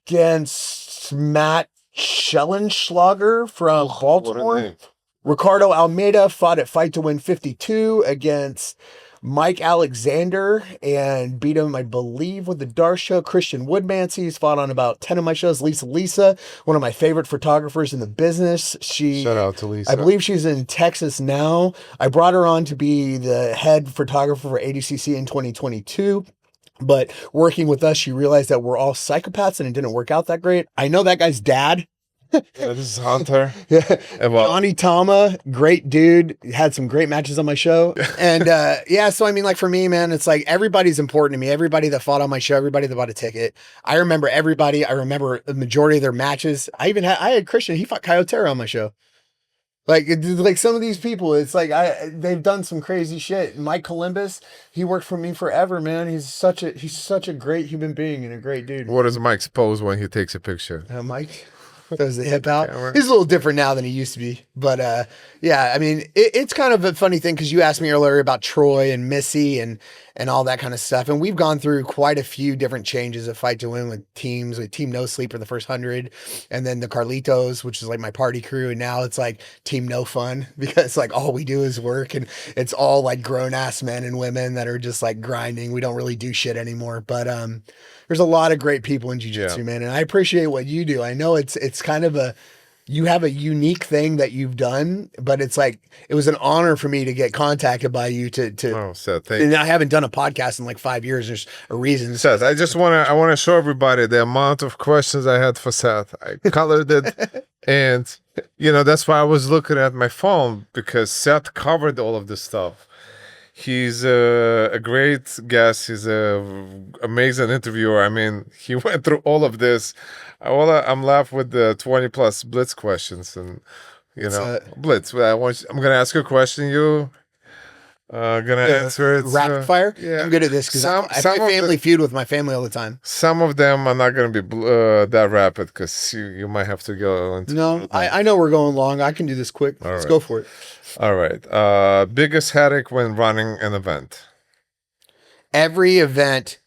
against Matt Schellenschlager from Baltimore. What a name. Ricardo Almeida fought at Fight to Win 52 against Mike Alexander and beat him, I believe, with the Dar show. Christian Woodmansey, he's fought on about 10 of my shows. Lisa, one of my favorite photographers in the business. Shout out to Lisa. I believe she's in Texas now. I brought her on to be the head photographer for ADCC in 2022. But working with us, she realized that we're all psychopaths and it didn't work out that great. I know that guy's dad. This is Hunter. Yeah. And well, Johnny Tama, great dude, had some great matches on my show. And yeah, so I mean, like for me, man, it's like everybody's important to me. Everybody that fought on my show, everybody that bought a ticket. I remember everybody. I remember the majority of their matches. I had Christian, he fought Kyotera on my show. Like some of these people, it's like they've done some crazy shit. Mike Columbus, he worked for me forever, man. He's such a great human being and a great dude. what does Mike pose when he takes a picture? Mike throws the hip out. Camera. He's a little different now than he used to be. But yeah, I mean, it's kind of a funny thing because you asked me earlier about Troy and Missy and all that kind of stuff. And we've gone through quite a few different changes of Fight to Win with teams, with Team No Sleep for the first 100, and then the Carlitos, which is like my party crew. And now it's like Team No Fun because like all we do is work and it's all like grown ass men and women that are just like grinding. We don't really do shit anymore. But there's a lot of great people in jiu-jitsu, man. And I appreciate what you do. I know it's kind of you have a unique thing that you've done, but it's like, it was an honor for me to get contacted by you Oh, Seth, thank you. and I haven't done a podcast in like 5 years. There's a reason. Seth, I want to show everybody the amount of questions I had for Seth. I colored it, and that's why I was looking at my phone because Seth covered all of this stuff. He's a great guest. He's an amazing interviewer. I mean, he went through all of this. I'm left with the 20 plus Blitz questions, and Blitz. I'm gonna ask you a question. You gonna answer it. Rapid fire. Yeah, I'm good at this because I play Family Feud with my family all the time. Some of them are not gonna be that rapid because you might have to go into. No, I know we're going long. I can do this quick. Let's go for it. All right. Biggest headache when running an event? Every event,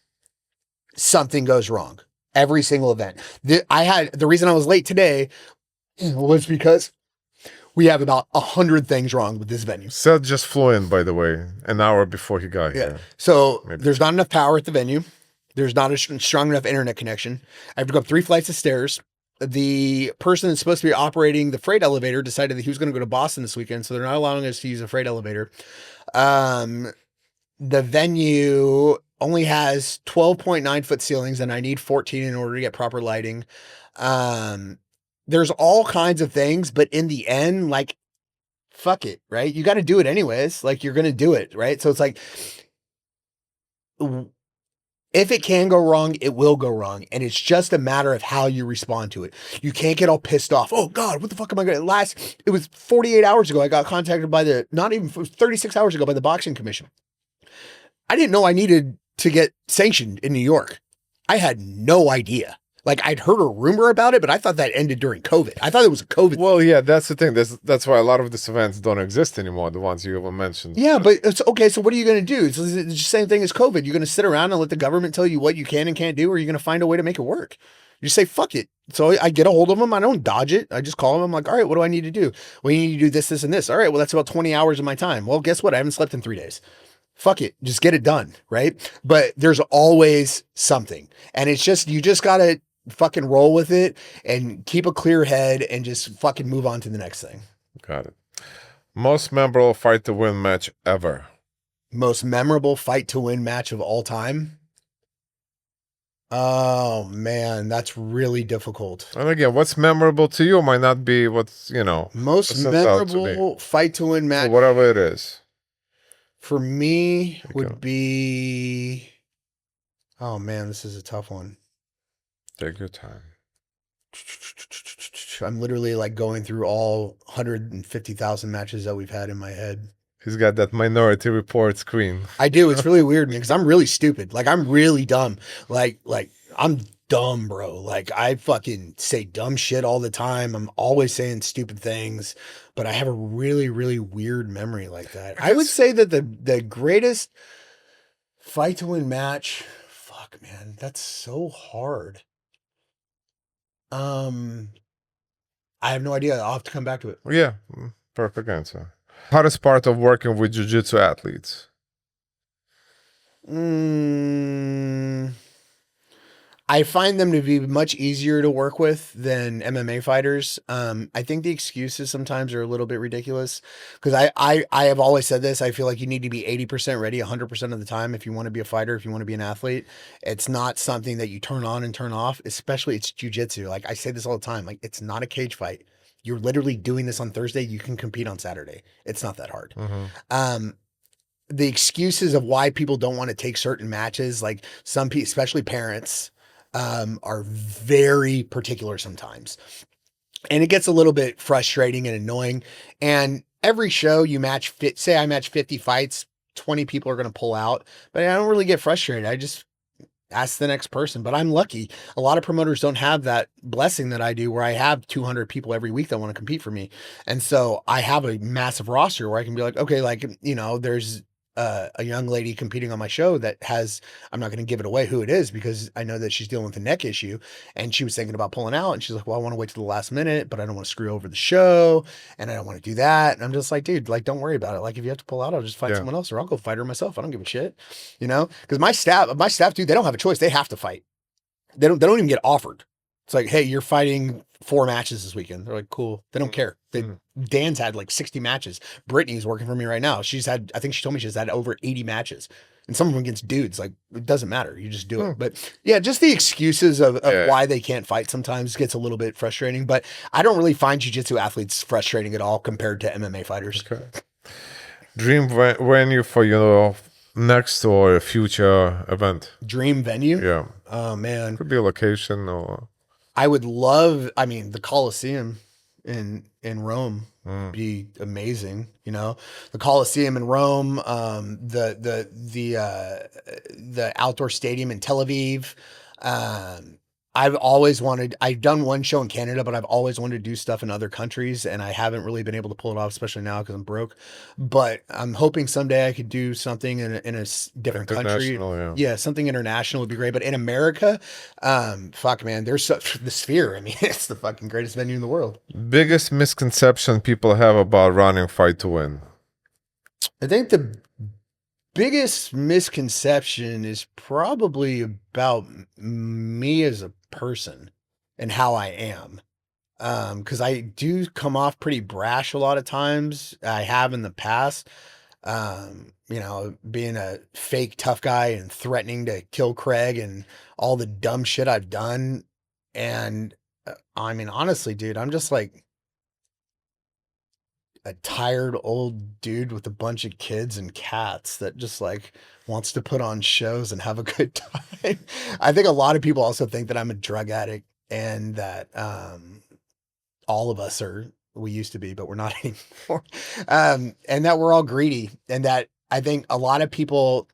something goes wrong. Every single event. The reason I was late today was because we have about 100 things wrong with this venue. Seth just flew in, by the way, an hour before he got here. So there's not enough power at the venue. There's not a strong enough internet connection. I have to go up 3 flights of stairs. The person that's supposed to be operating the freight elevator decided that he was going to go to Boston this weekend, so they're not allowing us to use a freight elevator. The venue only has 12.9 foot ceilings, and I need 14 in order to get proper lighting. There's all kinds of things, but in the end, like, fuck it, right? You got to do it anyways. Like, you're going to do it, right? So it's like, if it can go wrong, it will go wrong. And it's just a matter of how you respond to it. You can't get all pissed off. Oh God, what the fuck am I going to it was 48 hours ago. I got contacted by it was 36 hours ago by the boxing commission. I didn't know I needed to get sanctioned in New York. I had no idea. Like, I'd heard a rumor about it, but I thought that ended during COVID. I thought it was a COVID. Well, yeah, that's the thing. That's why a lot of these events don't exist anymore, the ones you mentioned. Yeah, but it's okay. So what are you going to do? It's the same thing as COVID. You're going to sit around and let the government tell you what you can and can't do, or are you going to find a way to make it work? You say, fuck it. So I get a hold of them. I don't dodge it. I just call them. I'm like, all right, what do I need to do? Well, you need to do this, this, and this. All right, well, that's about 20 hours of my time. Well, guess what? I haven't slept in 3 days. Fuck it. Just get it done, right? But there's always something. And it's just, you just got to fucking roll with it and keep a clear head and just fucking move on to the next thing. Got it. Most memorable fight to win match ever. Most memorable fight to win match of all time. Oh man, that's really difficult. And again, what's memorable to you might not be what's, most memorable fight to win match. Or whatever it is. For me would be, oh man, this is a tough one. Take your time. I'm literally like going through all 150,000 matches that we've had in my head. He's got that Minority Report screen. I do. It's really weird, man, because I'm really stupid. Like, I'm really dumb. Like I'm dumb, bro. Like, I fucking say dumb shit all the time. I'm always saying stupid things, but I have a really, really weird memory like that. I would say that the greatest fight to win match, fuck, man, that's so hard. I have no idea. I'll have to come back to it. Yeah, perfect answer. Hardest part of working with jiu-jitsu athletes? Mm, I find them to be much easier to work with than MMA fighters. I think the excuses sometimes are a little bit ridiculous because I have always said this. I feel like you need to be 80% ready 100% of the time if you want to be a fighter, if you want to be an athlete. It's not something that you turn on and turn off, especially it's jujitsu. Like I say this all the time, like it's not a cage fight. You're literally doing this on Thursday. You can compete on Saturday. It's not that hard. Mm-hmm. The excuses of why people don't want to take certain matches, like some people, especially parents, are very particular sometimes. And it gets a little bit frustrating and annoying. And every show you match say I match 50 fights, 20 people are going to pull out, but I don't really get frustrated. I just ask the next person. But I'm lucky. A lot of promoters don't have that blessing that I do, where I have 200 people every week that want to compete for me. And so I have a massive roster where I can be like, okay, like, there's a young lady competing on my show that has, I'm not going to give it away who it is because I know that she's dealing with a neck issue, and she was thinking about pulling out, and she's like, well, I want to wait till the last minute, but I don't want to screw over the show, and I don't want to do that. And I'm just like, dude, like, don't worry about it. Like, if you have to pull out, I'll just fight someone else, or I'll go fight her myself. I don't give a shit, because my staff, dude, they don't have a choice. They have to fight. They don't even get offered. It's like, hey, you're fighting 4 matches this weekend. They're like, cool. They don't care. Dan's had like 60 matches. Brittany's working for me right now. I think she told me she's had over 80 matches, and some of them against dudes. Like, it doesn't matter. You just do it. But yeah, just the excuses of why they can't fight sometimes gets a little bit frustrating, but I don't really find jiu-jitsu athletes frustrating at all compared to MMA fighters. Okay. Dream venue for your next or future event? Dream venue? Yeah. Oh, man. Could be a location or... I would love, the Coliseum in Rome would be amazing. The Coliseum in Rome, the outdoor stadium in Tel Aviv. I've done one show in Canada, but I've always wanted to do stuff in other countries, and I haven't really been able to pull it off, especially now because I'm broke. But I'm hoping someday I could do something in a different country. Yeah, something international would be great. But in America, fuck, man, the Sphere. I mean, it's the fucking greatest venue in the world. Biggest misconception people have about running Fight to Win? I think the biggest misconception is probably about me as a person and how I am. Because I do come off pretty brash a lot of times. I have in the past. Being a fake tough guy and threatening to kill Craig and all the dumb shit I've done. And honestly, dude, I'm just like a tired old dude with a bunch of kids and cats that just like wants to put on shows and have a good time. I think a lot of people also think that I'm a drug addict, and that all of us we used to be, but we're not anymore. And that we're all greedy, and that I think a lot of people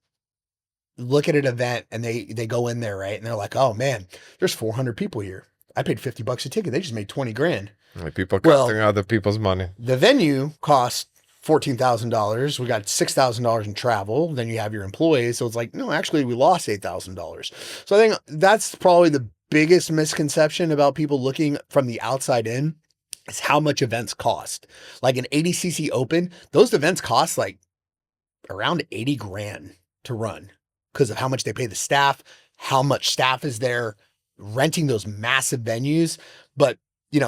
look at an event and they go in there, right? And they're like, oh man, there's 400 people here. I paid $50 a ticket. They just made 20 grand. Like people costing other people's money. The venue cost $14,000. We got $6,000 in travel. Then you have your employees. So it's like, no, actually we lost $8,000. So I think that's probably the biggest misconception about people looking from the outside in, is how much events cost. Like an 80cc open, those events cost like around 80 grand to run because of how much they pay the staff, how much staff is there, renting those massive venues. But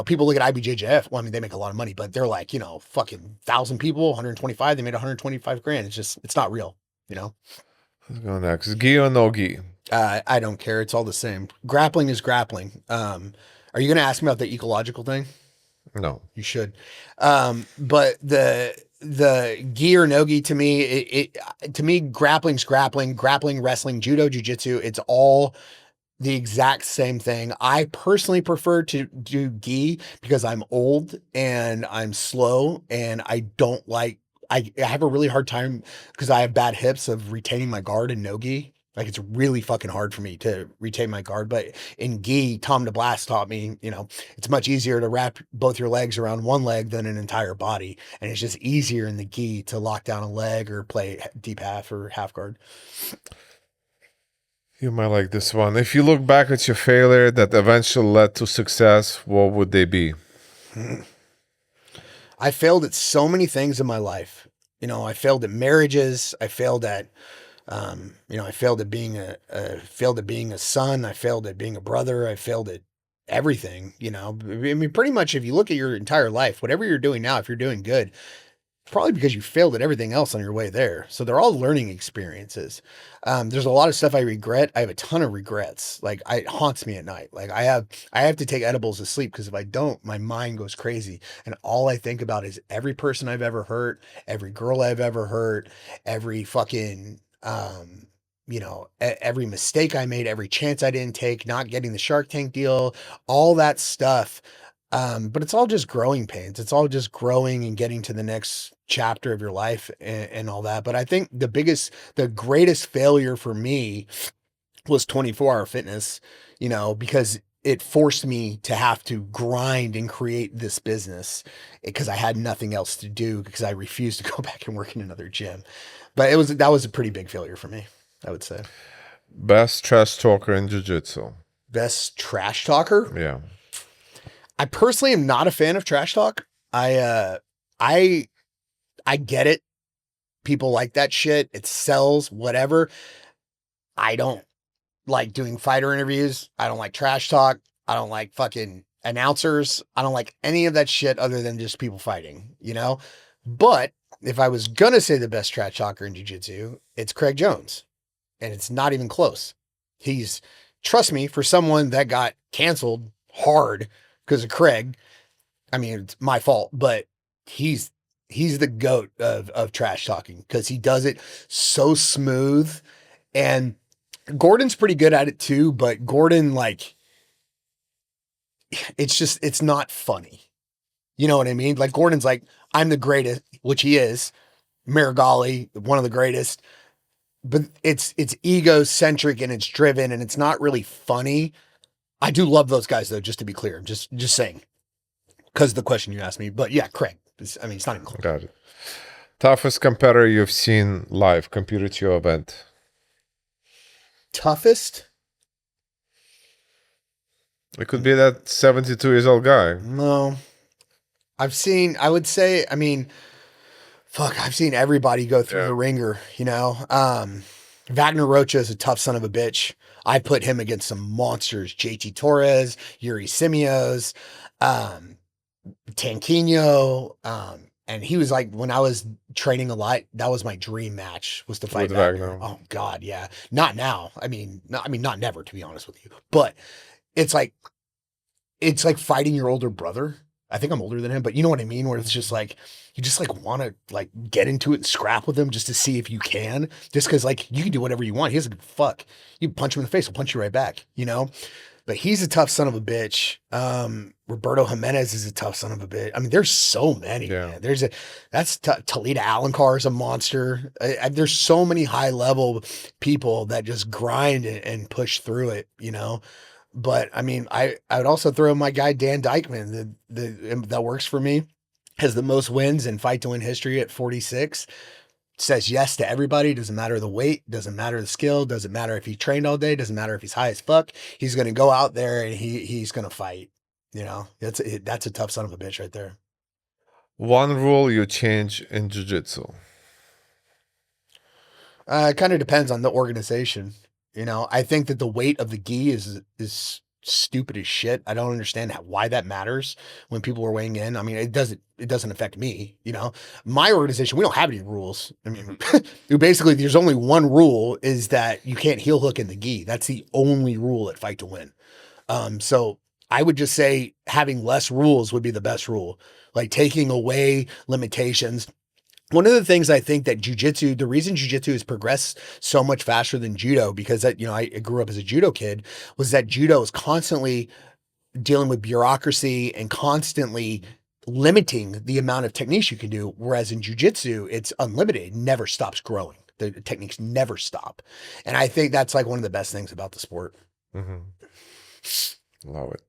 people look at IBJJF. Well, they make a lot of money, but they're like, fucking 1,000 people, 125. They made 125 grand. It's not real, Let's go next. Gi or no gi? I don't care. It's all the same. Grappling is grappling. Are you going to ask me about the ecological thing? No. You should. But the gi or no gi, to me, grappling's grappling, wrestling, judo, jiu-jitsu. It's all the exact same thing. I personally prefer to do gi because I'm old and I'm slow, and I don't like, I have a really hard time because I have bad hips of retaining my guard in no gi. Like, it's really fucking hard for me to retain my guard. But in gi, Tom DeBlast taught me, it's much easier to wrap both your legs around one leg than an entire body. And it's just easier in the gi to lock down a leg or play deep half or half guard. You might like this one. If you look back at your failure that eventually led to success, what would they be? I failed at so many things in my life. I failed at marriages. I failed at I failed at being failed at being a son. I failed at being a brother. I failed at everything, I mean, pretty much if you look at your entire life, whatever you're doing now, if you're doing good, probably because you failed at everything else on your way there. So they're all learning experiences. There's a lot of stuff I regret. I have a ton of regrets. Like it haunts me at night. Like I have to take edibles to sleep because if I don't, my mind goes crazy. And all I think about is every person I've ever hurt, every girl I've ever hurt, every fucking, every mistake I made, every chance I didn't take, not getting the Shark Tank deal, all that stuff. But it's all just growing pains. It's all just growing and getting to the next chapter of your life and all that. But I think the greatest failure for me was 24-hour fitness, because it forced me to have to grind and create this business because I had nothing else to do because I refused to go back and work in another gym. But that was a pretty big failure for me, I would say. Best trash talker in jiu-jitsu. Best trash talker? Yeah. I personally am not a fan of trash talk. I get it. People like that shit. It sells, whatever. I don't like doing fighter interviews. I don't like trash talk. I don't like fucking announcers. I don't like any of that shit other than just people fighting, But if I was gonna say the best trash talker in jiu-jitsu, it's Craig Jones. And it's not even close. Trust me, for someone that got canceled hard because of Craig, I mean, it's my fault, but he's the GOAT of trash talking because he does it so smooth. And Gordon's pretty good at it too, but Gordon, it's not funny. You know what I mean? Like Gordon's like, I'm the greatest, which he is. Marigali, one of the greatest. But it's egocentric and it's driven and it's not really funny. I do love those guys though, just to be clear. Just saying. Because of the question you asked me. But yeah, Craig. It's not even close. Got it. Toughest competitor you've seen live, competed to your event. Toughest? It could be that 72 years old guy. No. I've seen everybody go through the ringer, Wagner Rocha is a tough son of a bitch. I put him against some monsters, JT Torres, Yuri Simios, Tanquino, and he was like, when I was training a lot, that was my dream match, was to fight Wagner. Oh God, yeah. Not now. Not never, to be honest with you. But it's like fighting your older brother. I think I'm older than him, but you know what I mean? Where it's just like, you just want to get into it and scrap with him just to see if you can, just cause you can do whatever you want. He doesn't give a fuck. You punch him in the face, he'll punch you right back, but he's a tough son of a bitch. Roberto Jimenez is a tough son of a bitch. I mean, there's so many, man. Talita Alencar is a monster. There's so many high level people that just grind and push through it, But I mean, I would also throw my guy Dan Dykman, that works for me, has the most wins in fight to win history at 46. Says yes to everybody. Doesn't matter the weight, doesn't matter the skill, doesn't matter if he trained all day, doesn't matter if he's high as fuck. He's gonna go out there and he's gonna fight. That's a tough son of a bitch right there. One rule you change in jiu-jitsu. It kind of depends on the organization. I think that the weight of the gi is stupid as shit. I don't understand why that matters when people are weighing in. I mean, it doesn't affect me. My organization, we don't have any rules. I mean, basically there's only one rule, is that you can't heel hook in the gi. That's the only rule at Fight to Win. So I would just say having less rules would be the best rule, like taking away limitations. One of the things I think that the reason jiu-jitsu has progressed so much faster than judo, because I grew up as a judo kid, was that judo is constantly dealing with bureaucracy and constantly limiting the amount of techniques you can do. Whereas in jiu-jitsu, it's unlimited. It never stops growing. The techniques never stop. And I think that's one of the best things about the sport. Mm-hmm. Love it.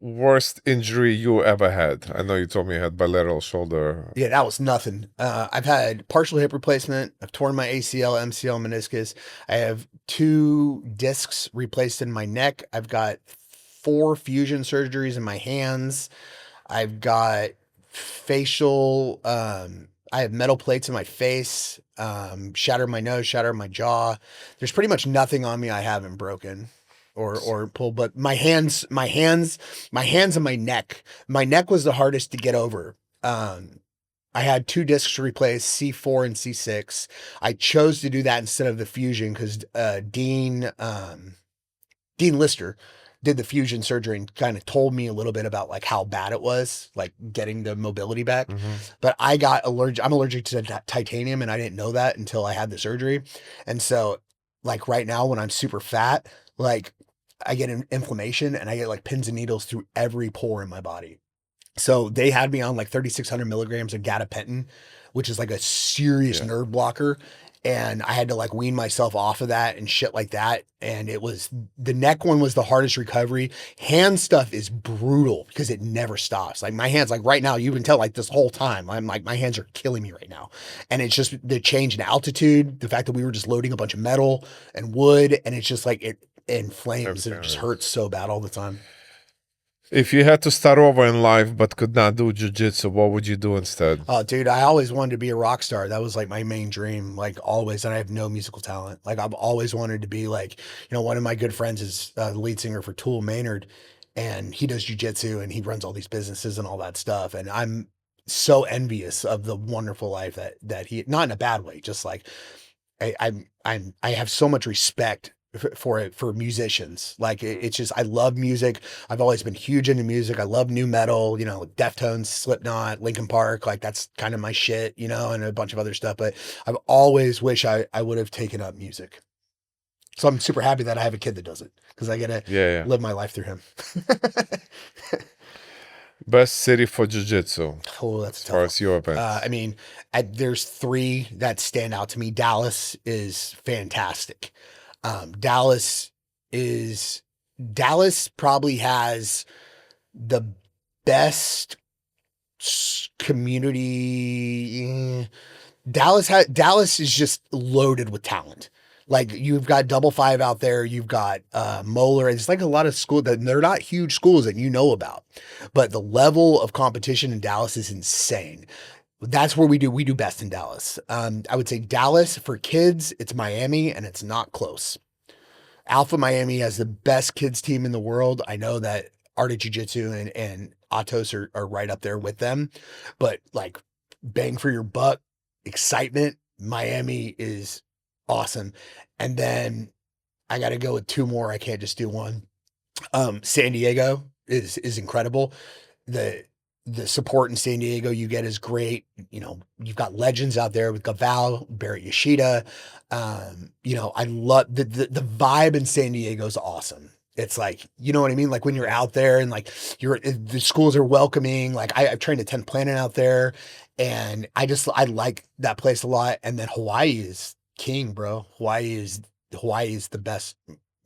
Worst injury you ever had? I know you told me you had bilateral shoulder. Yeah, that was nothing. I've had partial hip replacement. I've torn my ACL, MCL, meniscus. I have 2 discs replaced in my neck. I've got 4 fusion surgeries in my hands. I've got facial I have metal plates in my face, shattered my nose, shattered my jaw. There's pretty much nothing on me I haven't broken or pulled, but my hands and my neck. My neck was the hardest to get over. I had 2 discs replaced, C4 and C6. I chose to do that instead of the fusion because Dean Lister did the fusion surgery and kind of told me a little bit about like how bad it was, like getting the mobility back. But I got allergic. I'm allergic to titanium, and I didn't know that until I had the surgery. And so, like right now, when I'm super fat, like I get an inflammation and I get like pins and needles through every pore in my body. So they had me on like 3,600 milligrams of gabapentin, which is like a serious nerve blocker. And I had to like wean myself off of that and shit like that. And it was the neck one was the hardest recovery. Hand stuff is brutal because it never stops. Like my hands, like right now, you can tell like this whole time, I'm like, my hands are killing me right now. And it's just the change in altitude, the fact that we were just loading a bunch of metal and wood, and it's just like it inflames and it just hurts so bad all the time. If you had to start over in life but could not do jiu-jitsu, what would you do instead? Oh, dude, I always wanted to be a rock star. That was like my main dream, like always. And I have no musical talent. Like I've always wanted to be like, one of my good friends is the lead singer for Tool, Maynard, and he does jujitsu and he runs all these businesses and all that stuff. And I'm so envious of the wonderful life that he, not in a bad way, just like I have so much respect for musicians. Like it's just I love music. I've always been huge into music. I love new metal, Deftones, Slipknot, Linkin Park. Like that's kind of my shit, and a bunch of other stuff. But I've always wish I would have taken up music. So I'm super happy that I have a kid that does it because I get to live my life through him. Best city for jiu-jitsu Oh, that's as far as your events. I mean, there's 3 that stand out to me. Dallas is fantastic. Dallas probably has the best community. Dallas is just loaded with talent. Like you've got Double Five out there, you've got Moeller. It's like a lot of schools that they're not huge schools that you know about, but the level of competition in Dallas is insane. That's where we do best in Dallas. I would say Dallas for kids, it's Miami, and it's not close. Alpha Miami has the best kids team in the world. I know that Art of Jiu-Jitsu and Atos are right up there with them, but like bang for your buck, excitement, Miami is awesome. And then I got to go with 2 more. I can't just do one. San Diego is incredible. The support in San Diego you get is great. You've got legends out there with Gaval, Barrett Yoshida. I love the vibe in San Diego is awesome. It's like, you know what I mean? Like when you're out there and like the schools are welcoming, like I've trained at 10th Planet out there and I like that place a lot. And then Hawaii is king, bro. Hawaii is the best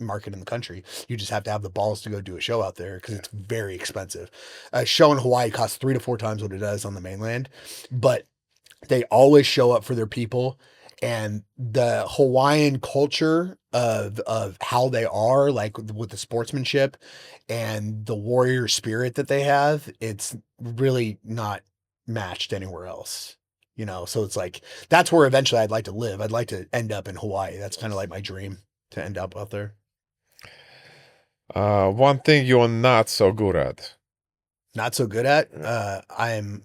market in the country. You just have to have the balls to go do a show out there because it's very expensive. A show in Hawaii costs 3 to 4 times what it does on the mainland, but they always show up for their people. And the Hawaiian culture of how they are, like with the sportsmanship and the warrior spirit that they have, it's really not matched anywhere else. So it's like that's where eventually I'd like to live. I'd like to end up in Hawaii. That's kind of like my dream to end up out there. One thing you're not so good at. Not so good at. I'm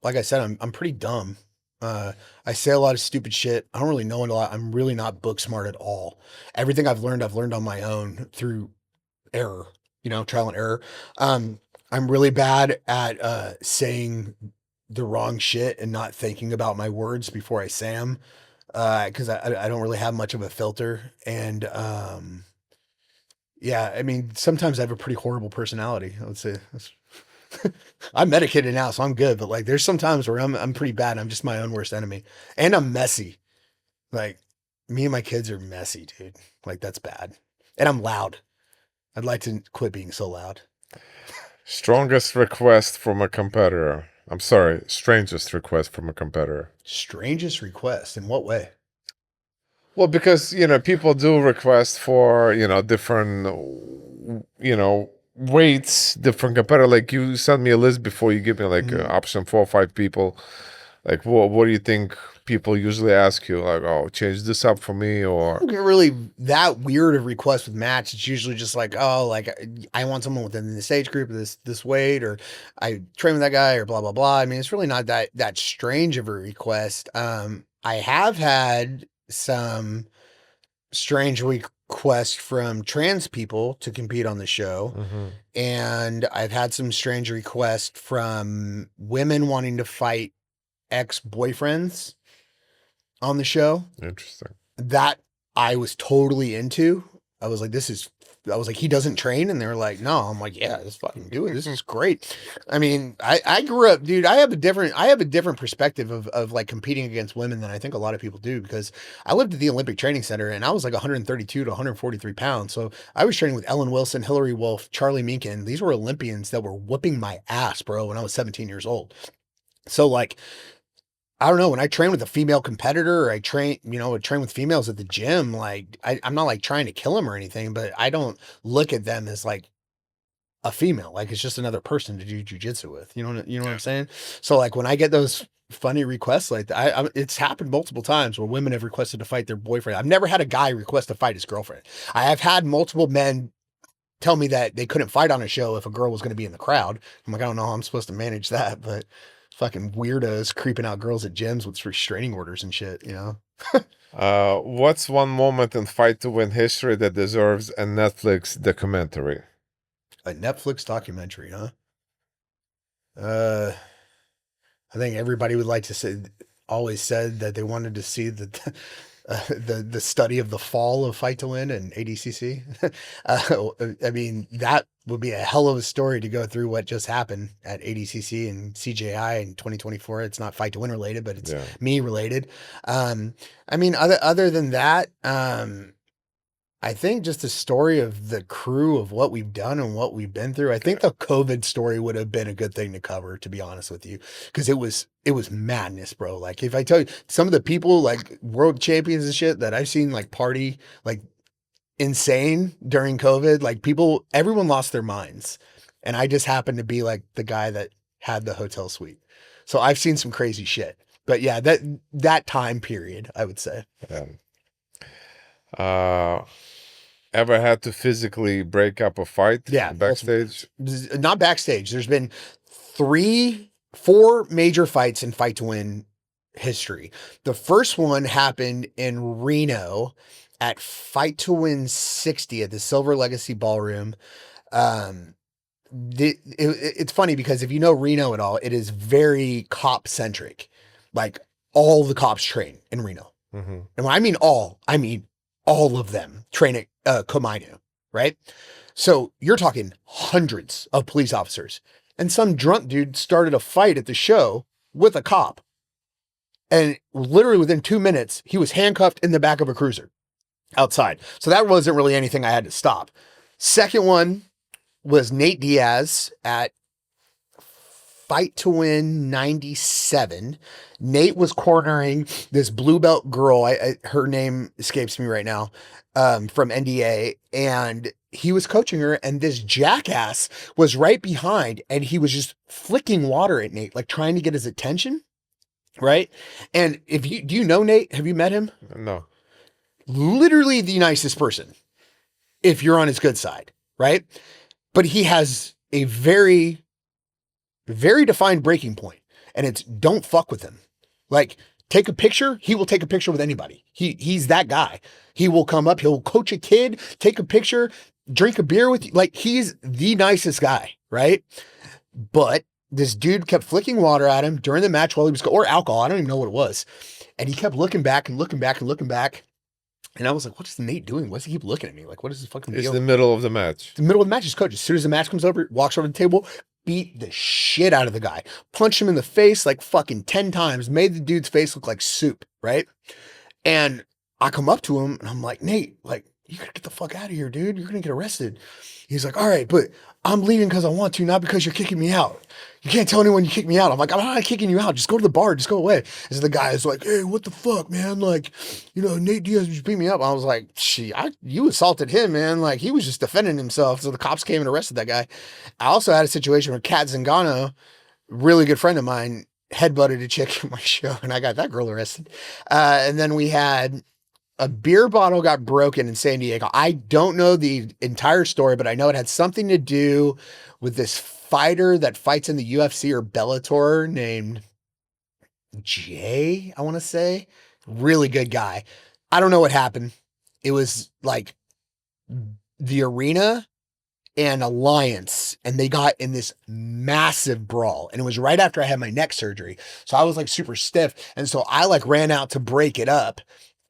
like I said, I'm pretty dumb. I say a lot of stupid shit. I don't really know a lot. I'm really not book smart at all. Everything I've learned on my own through error, trial and error. I'm really bad at saying the wrong shit and not thinking about my words before I say them. Cause I don't really have much of a filter. And, yeah, I mean, sometimes I have a pretty horrible personality. I would say I'm medicated now, so I'm good. But like, there's some times where I'm pretty bad. I'm just my own worst enemy, and I'm messy. Like, me and my kids are messy, dude. Like, that's bad. And I'm loud. I'd like to quit being so loud. Strongest request from a competitor. I'm sorry, strangest request from a competitor. Strangest request? In what way? Well, because, people do request for, different, weights, different competitor. Like you sent me a list before, you give me like option 4 or 5 people. Like, what do you think people usually ask you? Like, oh, change this up for me, or don't get really that weird of request with match. It's usually just like, oh, like I want someone within this age group, this weight, or I train with that guy, or blah blah blah. I mean, it's really not that strange of a request. I have had some strange requests from trans people to compete on the show, and I've had some strange requests from women wanting to fight ex-boyfriends on the show. interesting. That I was totally into. I was like, I was like, he doesn't train. And they were like, no. I'm like, yeah, let's fucking do it. This is great. I mean, I grew up, dude, I have a different perspective of like competing against women than I think a lot of people do, because I lived at the Olympic Training Center and I was like 132 to 143 pounds. So I was training with Ellen Wilson, Hillary Wolf, Charlie Minkin. These were Olympians that were whooping my ass, bro, when I was 17 years old. So like, I don't know, when I train with a female competitor, or I train with females at the gym, like I'm not like trying to kill them or anything, but I don't look at them as like a female. Like it's just another person to do jujitsu with. You know what I'm saying? So like when I get those funny requests like that, it's happened multiple times where women have requested to fight their boyfriend. I've never had a guy request to fight his girlfriend. I have had multiple men tell me that they couldn't fight on a show if a girl was going to be in the crowd. I'm like, I don't know how I'm supposed to manage that, but fucking weirdos creeping out girls at gyms with restraining orders and shit, you know? What's one moment in Fight to Win history that deserves a Netflix documentary? A Netflix documentary, huh? I think everybody would like to say, always said that they wanted to see the study of the fall of Fight to Win and ADCC. I mean, that would be a hell of a story to go through what just happened at ADCC and CJI in 2024. It's not Fight to Win related, but it's me related. I mean, other than that, I think just the story of the crew of what we've done and what we've been through. I think the COVID story would have been a good thing to cover, to be honest with you, because it was madness, bro. Like if I tell you some of the people like world champions and shit that I've seen like party like insane during COVID, like everyone lost their minds. And I just happened to be like the guy that had the hotel suite. So I've seen some crazy shit, but yeah, that time period, I would say. Yeah. Ever had to physically break up a fight? Yeah. Backstage? Not backstage. There's been 4 major fights in Fight to Win history. The first one happened in Reno at Fight to Win 60 at the Silver Legacy Ballroom. It's funny because if you know Reno at all, it is very cop centric. Like all the cops train in Reno. And when I mean all of them train at Komainu, right? So you're talking hundreds of police officers, and some drunk dude started a fight at the show with a cop. And literally within 2 minutes, he was handcuffed in the back of a cruiser outside. So that wasn't really anything I had to stop. Second one was Nate Diaz at Fight to Win 97. Nate was cornering this blue belt girl. Her name escapes me right now, from NDA, and he was coaching her, and this jackass was right behind, and he was just flicking water at Nate, like trying to get his attention. Right. And do you know Nate? Have you met him? No. Literally the nicest person if you're on his good side. Right. But he has a very, very defined breaking point, and it's don't fuck with him. Like take a picture. He will take a picture with anybody. He's that guy. He will come up. He'll coach a kid, take a picture, drink a beer with you. Like he's the nicest guy. Right. But this dude kept flicking water at him during the match while he was, or alcohol. I don't even know what it was. And he kept looking back and looking back and looking back. And I was like, what is Nate doing? Why does he keep looking at me? Like, what is this fucking deal? It's the middle of the match. The middle of the match is coach. As soon as the match comes over, walks over to the table, beat the shit out of the guy, punched him in the face like fucking 10 times, made the dude's face look like soup. Right. And I come up to him and I'm like, Nate, like, you gotta get the fuck out of here, dude. You're gonna get arrested. He's like, all right, but I'm leaving because I want to, not because you're kicking me out. You can't tell anyone you kick me out. I'm like, I'm not kicking you out. Just go to the bar. Just go away. And so the guy is like, hey, what the fuck, man? Like, Nate Diaz just beat me up. I was like, you assaulted him, man. Like, he was just defending himself. So the cops came and arrested that guy. I also had a situation where Kat Zingano, really good friend of mine, headbutted a chick at my show, and I got that girl arrested. And then we had a beer bottle got broken in San Diego. I don't know the entire story, but I know it had something to do with this fighter that fights in the UFC or Bellator named Jay, I want to say. Really good guy. I don't know what happened. It was like the Arena and Alliance, and they got in this massive brawl. And it was right after I had my neck surgery. So I was like super stiff. And so I like ran out to break it up.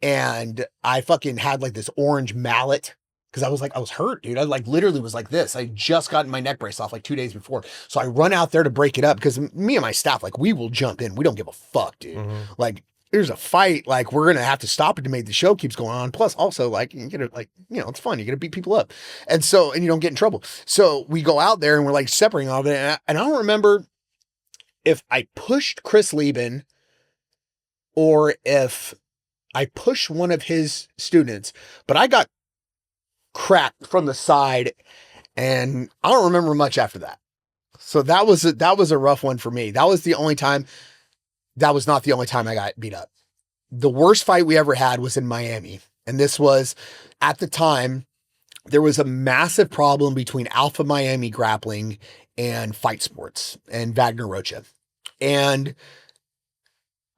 And I fucking had like this orange mallet because I was hurt, dude. I like literally was like this. I just gotten my neck brace off like 2 days before. So I run out there to break it up because me and my staff, like, we will jump in. We don't give a fuck, dude. Like, there's a fight, like, we're gonna have to stop it to make the show keeps going on. Plus, also, like, you get to, like, you know, it's fun. You get to beat people up, and you don't get in trouble. So we go out there and we're like separating all of it, and I don't remember if I pushed Chris Lieben or if I pushed one of his students, but I got cracked from the side, and I don't remember much after that. So that was a rough one for me. That was the only time. That was not the only time I got beat up. The worst fight we ever had was in Miami. And this was, at the time, there was a massive problem between Alpha Miami Grappling and Fight Sports and Wagner Rocha. And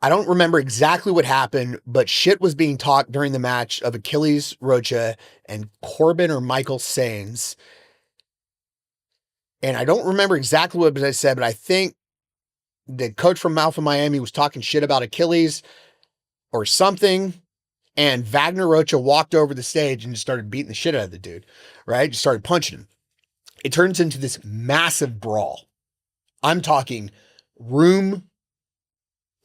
I don't remember exactly what happened, but shit was being talked during the match of Achilles Rocha and Corbin or Michael Sains. And I don't remember exactly what I said, but I think the coach from Alpha Miami was talking shit about Achilles or something. And Wagner Rocha walked over the stage and just started beating the shit out of the dude, right? Just started punching him. It turns into this massive brawl. I'm talking room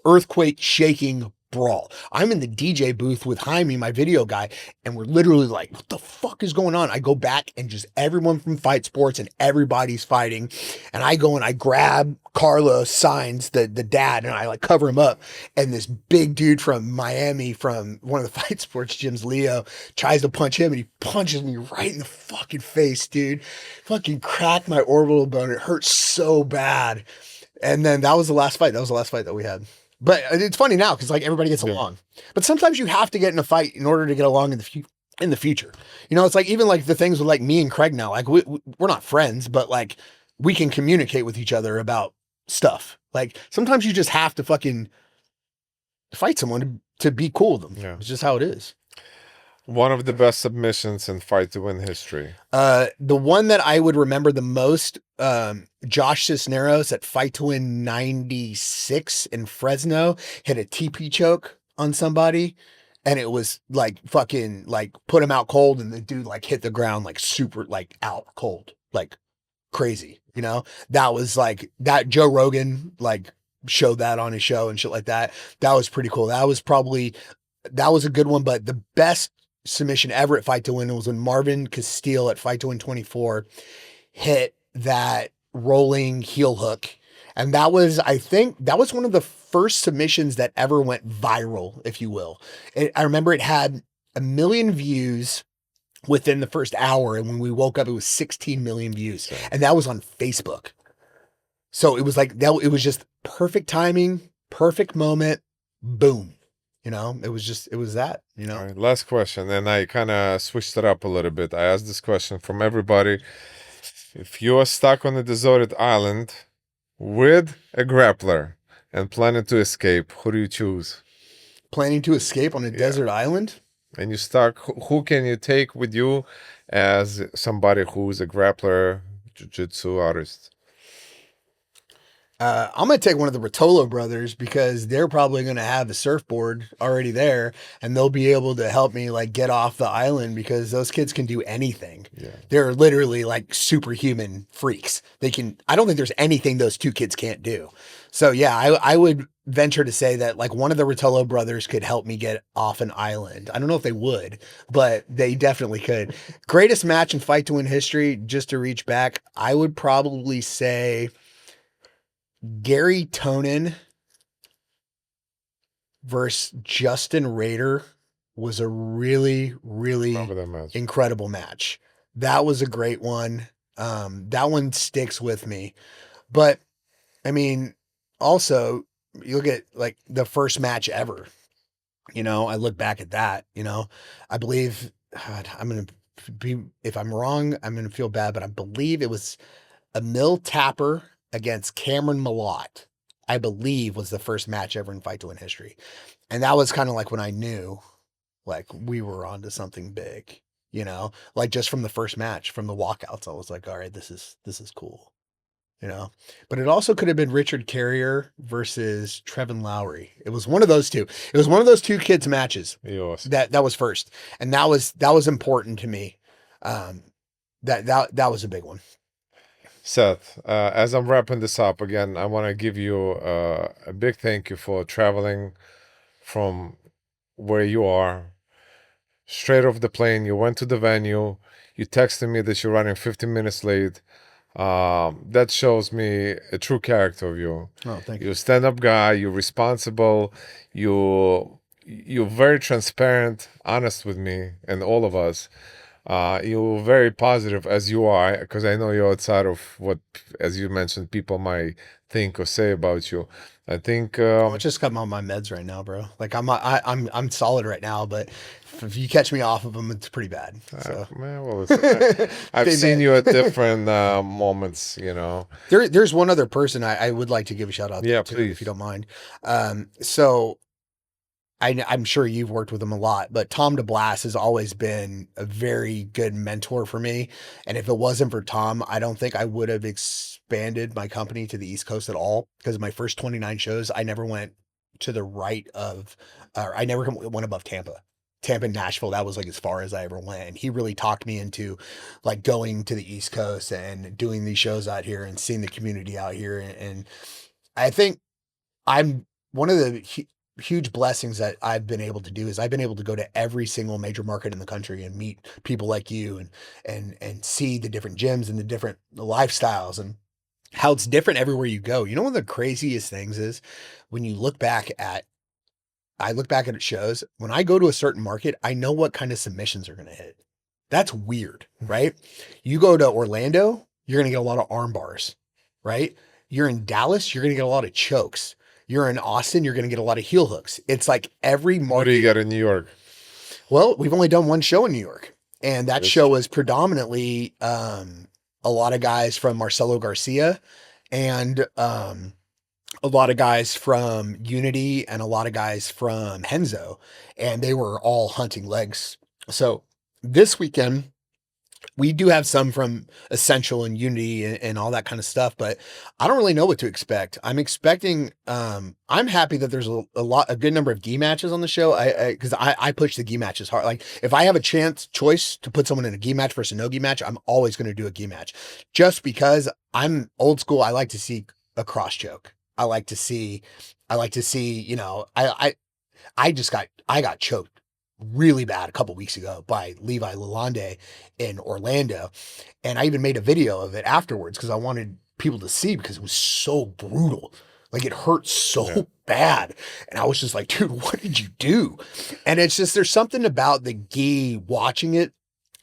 earthquake shaking brawl. I'm in the DJ booth with Jaime, my video guy, and we're literally like, what the fuck is going on? I go back and just everyone from Fight Sports and everybody's fighting. And I go and I grab Carlos Sainz, the dad, and I like cover him up. And this big dude from Miami, from one of the Fight Sports gyms, Leo, tries to punch him and he punches me right in the fucking face, dude. Fucking cracked my orbital bone. It hurt so bad. And then that was the last fight. That was the last fight that we had. But it's funny now because like everybody gets along. But sometimes you have to get in a fight in order to get along in the future. You know, it's like even like the things with like me and Craig now. Like we're not friends, but like we can communicate with each other about stuff. Like sometimes you just have to fucking fight someone to be cool with them. Yeah. It's just how it is. One of the best submissions in Fight to Win history. The one that I would remember the most, Josh Cisneros at Fight to Win 96 in Fresno hit a TP choke on somebody, and it was like fucking like put him out cold, and the dude like hit the ground like super like out cold, like crazy. You know, that was like that. Joe Rogan like showed that on his show and shit like that. That was pretty cool. That was a good one, but the best submission ever at Fight to Win was when Marvin Castile at Fight to Win 24 hit that rolling heel hook. And that was, I think that was one of the first submissions that ever went viral, if you will. I remember it had 1 million views within the first hour. And when we woke up, it was 16 million views. And that was on Facebook. So it was like, that. It was just perfect timing, perfect moment, boom. You know, it was that, you know. All right, last question. And I kind of switched it up a little bit. I asked this question from everybody. If you are stuck on a deserted island with a grappler and planning to escape, who do you choose? Planning to escape on a desert island? And you're stuck. Who can you take with you as somebody who's a grappler, jiu-jitsu artist? I'm going to take one of the Rotolo brothers because they're probably going to have a surfboard already there, and they'll be able to help me like get off the island because those kids can do anything. Yeah. They're literally like superhuman freaks. I don't think there's anything those two kids can't do. So yeah, I would venture to say that like one of the Rotolo brothers could help me get off an island. I don't know if they would, but they definitely could. Greatest match in Fight to Win history, just to reach back, I would probably say Gary Tonin versus Justin Rader was a really, really incredible match. That was a great one. That one sticks with me. But I mean, also you look at like the first match ever, you know, I look back at that, you know, I believe, God, I'm going to be, if I'm wrong, I'm going to feel bad, but I believe it was Emil Tapper against Cameron Malott, I believe was the first match ever in Fight to Win history. And that was kind of like when I knew like we were onto something big, you know, like just from the first match, from the walkouts, I was like, all right, this is cool, you know. But it also could have been Richard Carrier versus Trevin Lowry. It was one of those two. It was one of those two kids matches Yes. that was first, and that was important to me. That was a big one. Seth, as I'm wrapping this up again, I want to give you a big thank you for traveling from where you are straight off the plane. You went to the venue. You texted me that you're running 15 minutes late. That shows me a true character of you. Oh, thank you. You're a stand-up guy. You're responsible. You're very transparent, honest with me and all of us. You're very positive as you are, because I know you're outside of what, as you mentioned, people might think or say about you. I think I just got on my meds right now, bro. Like I'm solid right now, but if you catch me off of them, it's pretty bad. So man, well, I've seen you at different moments, you know. There's one other person I would like to give a shout out Yeah, to, please. if you don't mind. So I'm sure you've worked with him a lot, but Tom DeBlas has always been a very good mentor for me. And if it wasn't for Tom, I don't think I would have expanded my company to the East Coast at all, because my first 29 shows, I never went to the right of, or I never went above Tampa. Tampa, Nashville, that was like as far as I ever went. And he really talked me into like going to the East Coast and doing these shows out here and seeing the community out here. And I think I'm one of the huge blessings that I've been able to do is I've been able to go to every single major market in the country and meet people like you and see the different gyms and the different lifestyles and how it's different everywhere you go. You know, one of the craziest things is when you look back at, I look back at shows, when I go to a certain market, I know what kind of submissions are going to hit. That's weird, right? You go to Orlando, you're going to get a lot of arm bars, right? You're in Dallas, you're going to get a lot of chokes. You're in Austin, you're going to get a lot of heel hooks. It's like every market. What do you got in New York? Well, we've only done one show in New York, and that show was predominantly a lot of guys from Marcelo Garcia and a lot of guys from Unity and a lot of guys from Henzo, and they were all hunting legs. So this weekend, we do have some from Essential and Unity and all that kind of stuff, but I don't really know what to expect. I'm expecting, I'm happy that there's a good number of gi matches on the show. Cause I push the gi matches hard. Like if I have a choice to put someone in a gi match versus a no gi match, I'm always going to do a gi match just because I'm old school. I like to see a cross choke. I like to see, you know, I got choked really bad a couple weeks ago by Levi Lalonde in Orlando. And I even made a video of it afterwards because I wanted people to see, because it was so brutal. Like it hurt so bad. And I was just like, dude, what did you do? And it's just, there's something about the gi watching it.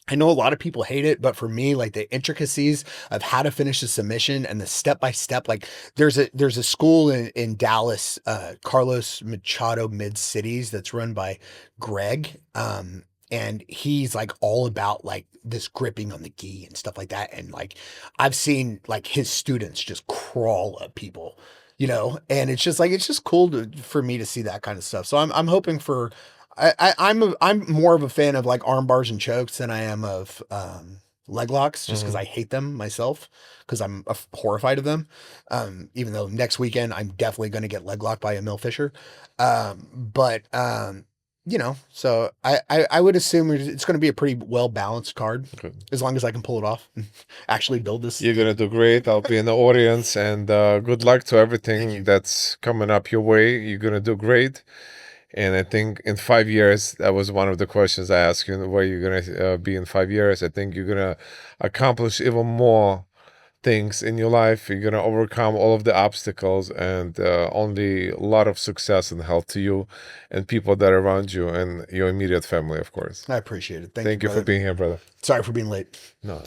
I know a lot of people hate it, but for me, like the intricacies of how to finish a submission and the step-by-step, like there's a school in Dallas, Carlos Machado Mid-Cities, that's run by Greg. And he's like all about like this gripping on the gi and stuff like that. And like, I've seen like his students just crawl up people, you know, and it's just like, it's just cool for me to see that kind of stuff. So I'm hoping for, I'm more of a fan of like arm bars and chokes than I am of leg locks, just because I hate them myself, because I'm horrified of them. Even though next weekend I'm definitely going to get leg locked by Emil Fisher. You know, so I would assume it's going to be a pretty well balanced card, as long as I can pull it off and actually build this. You're going to do great. I'll be in the audience, and good luck to everything that's coming up your way. You're going to do great. And I think in 5 years, that was one of the questions I asked you, where you're going to be in 5 years. I think you're going to accomplish even more things in your life. You're going to overcome all of the obstacles, and only a lot of success and health to you and people that are around you and your immediate family, of course. I appreciate it. Thank you for being here, brother. Sorry for being late. No.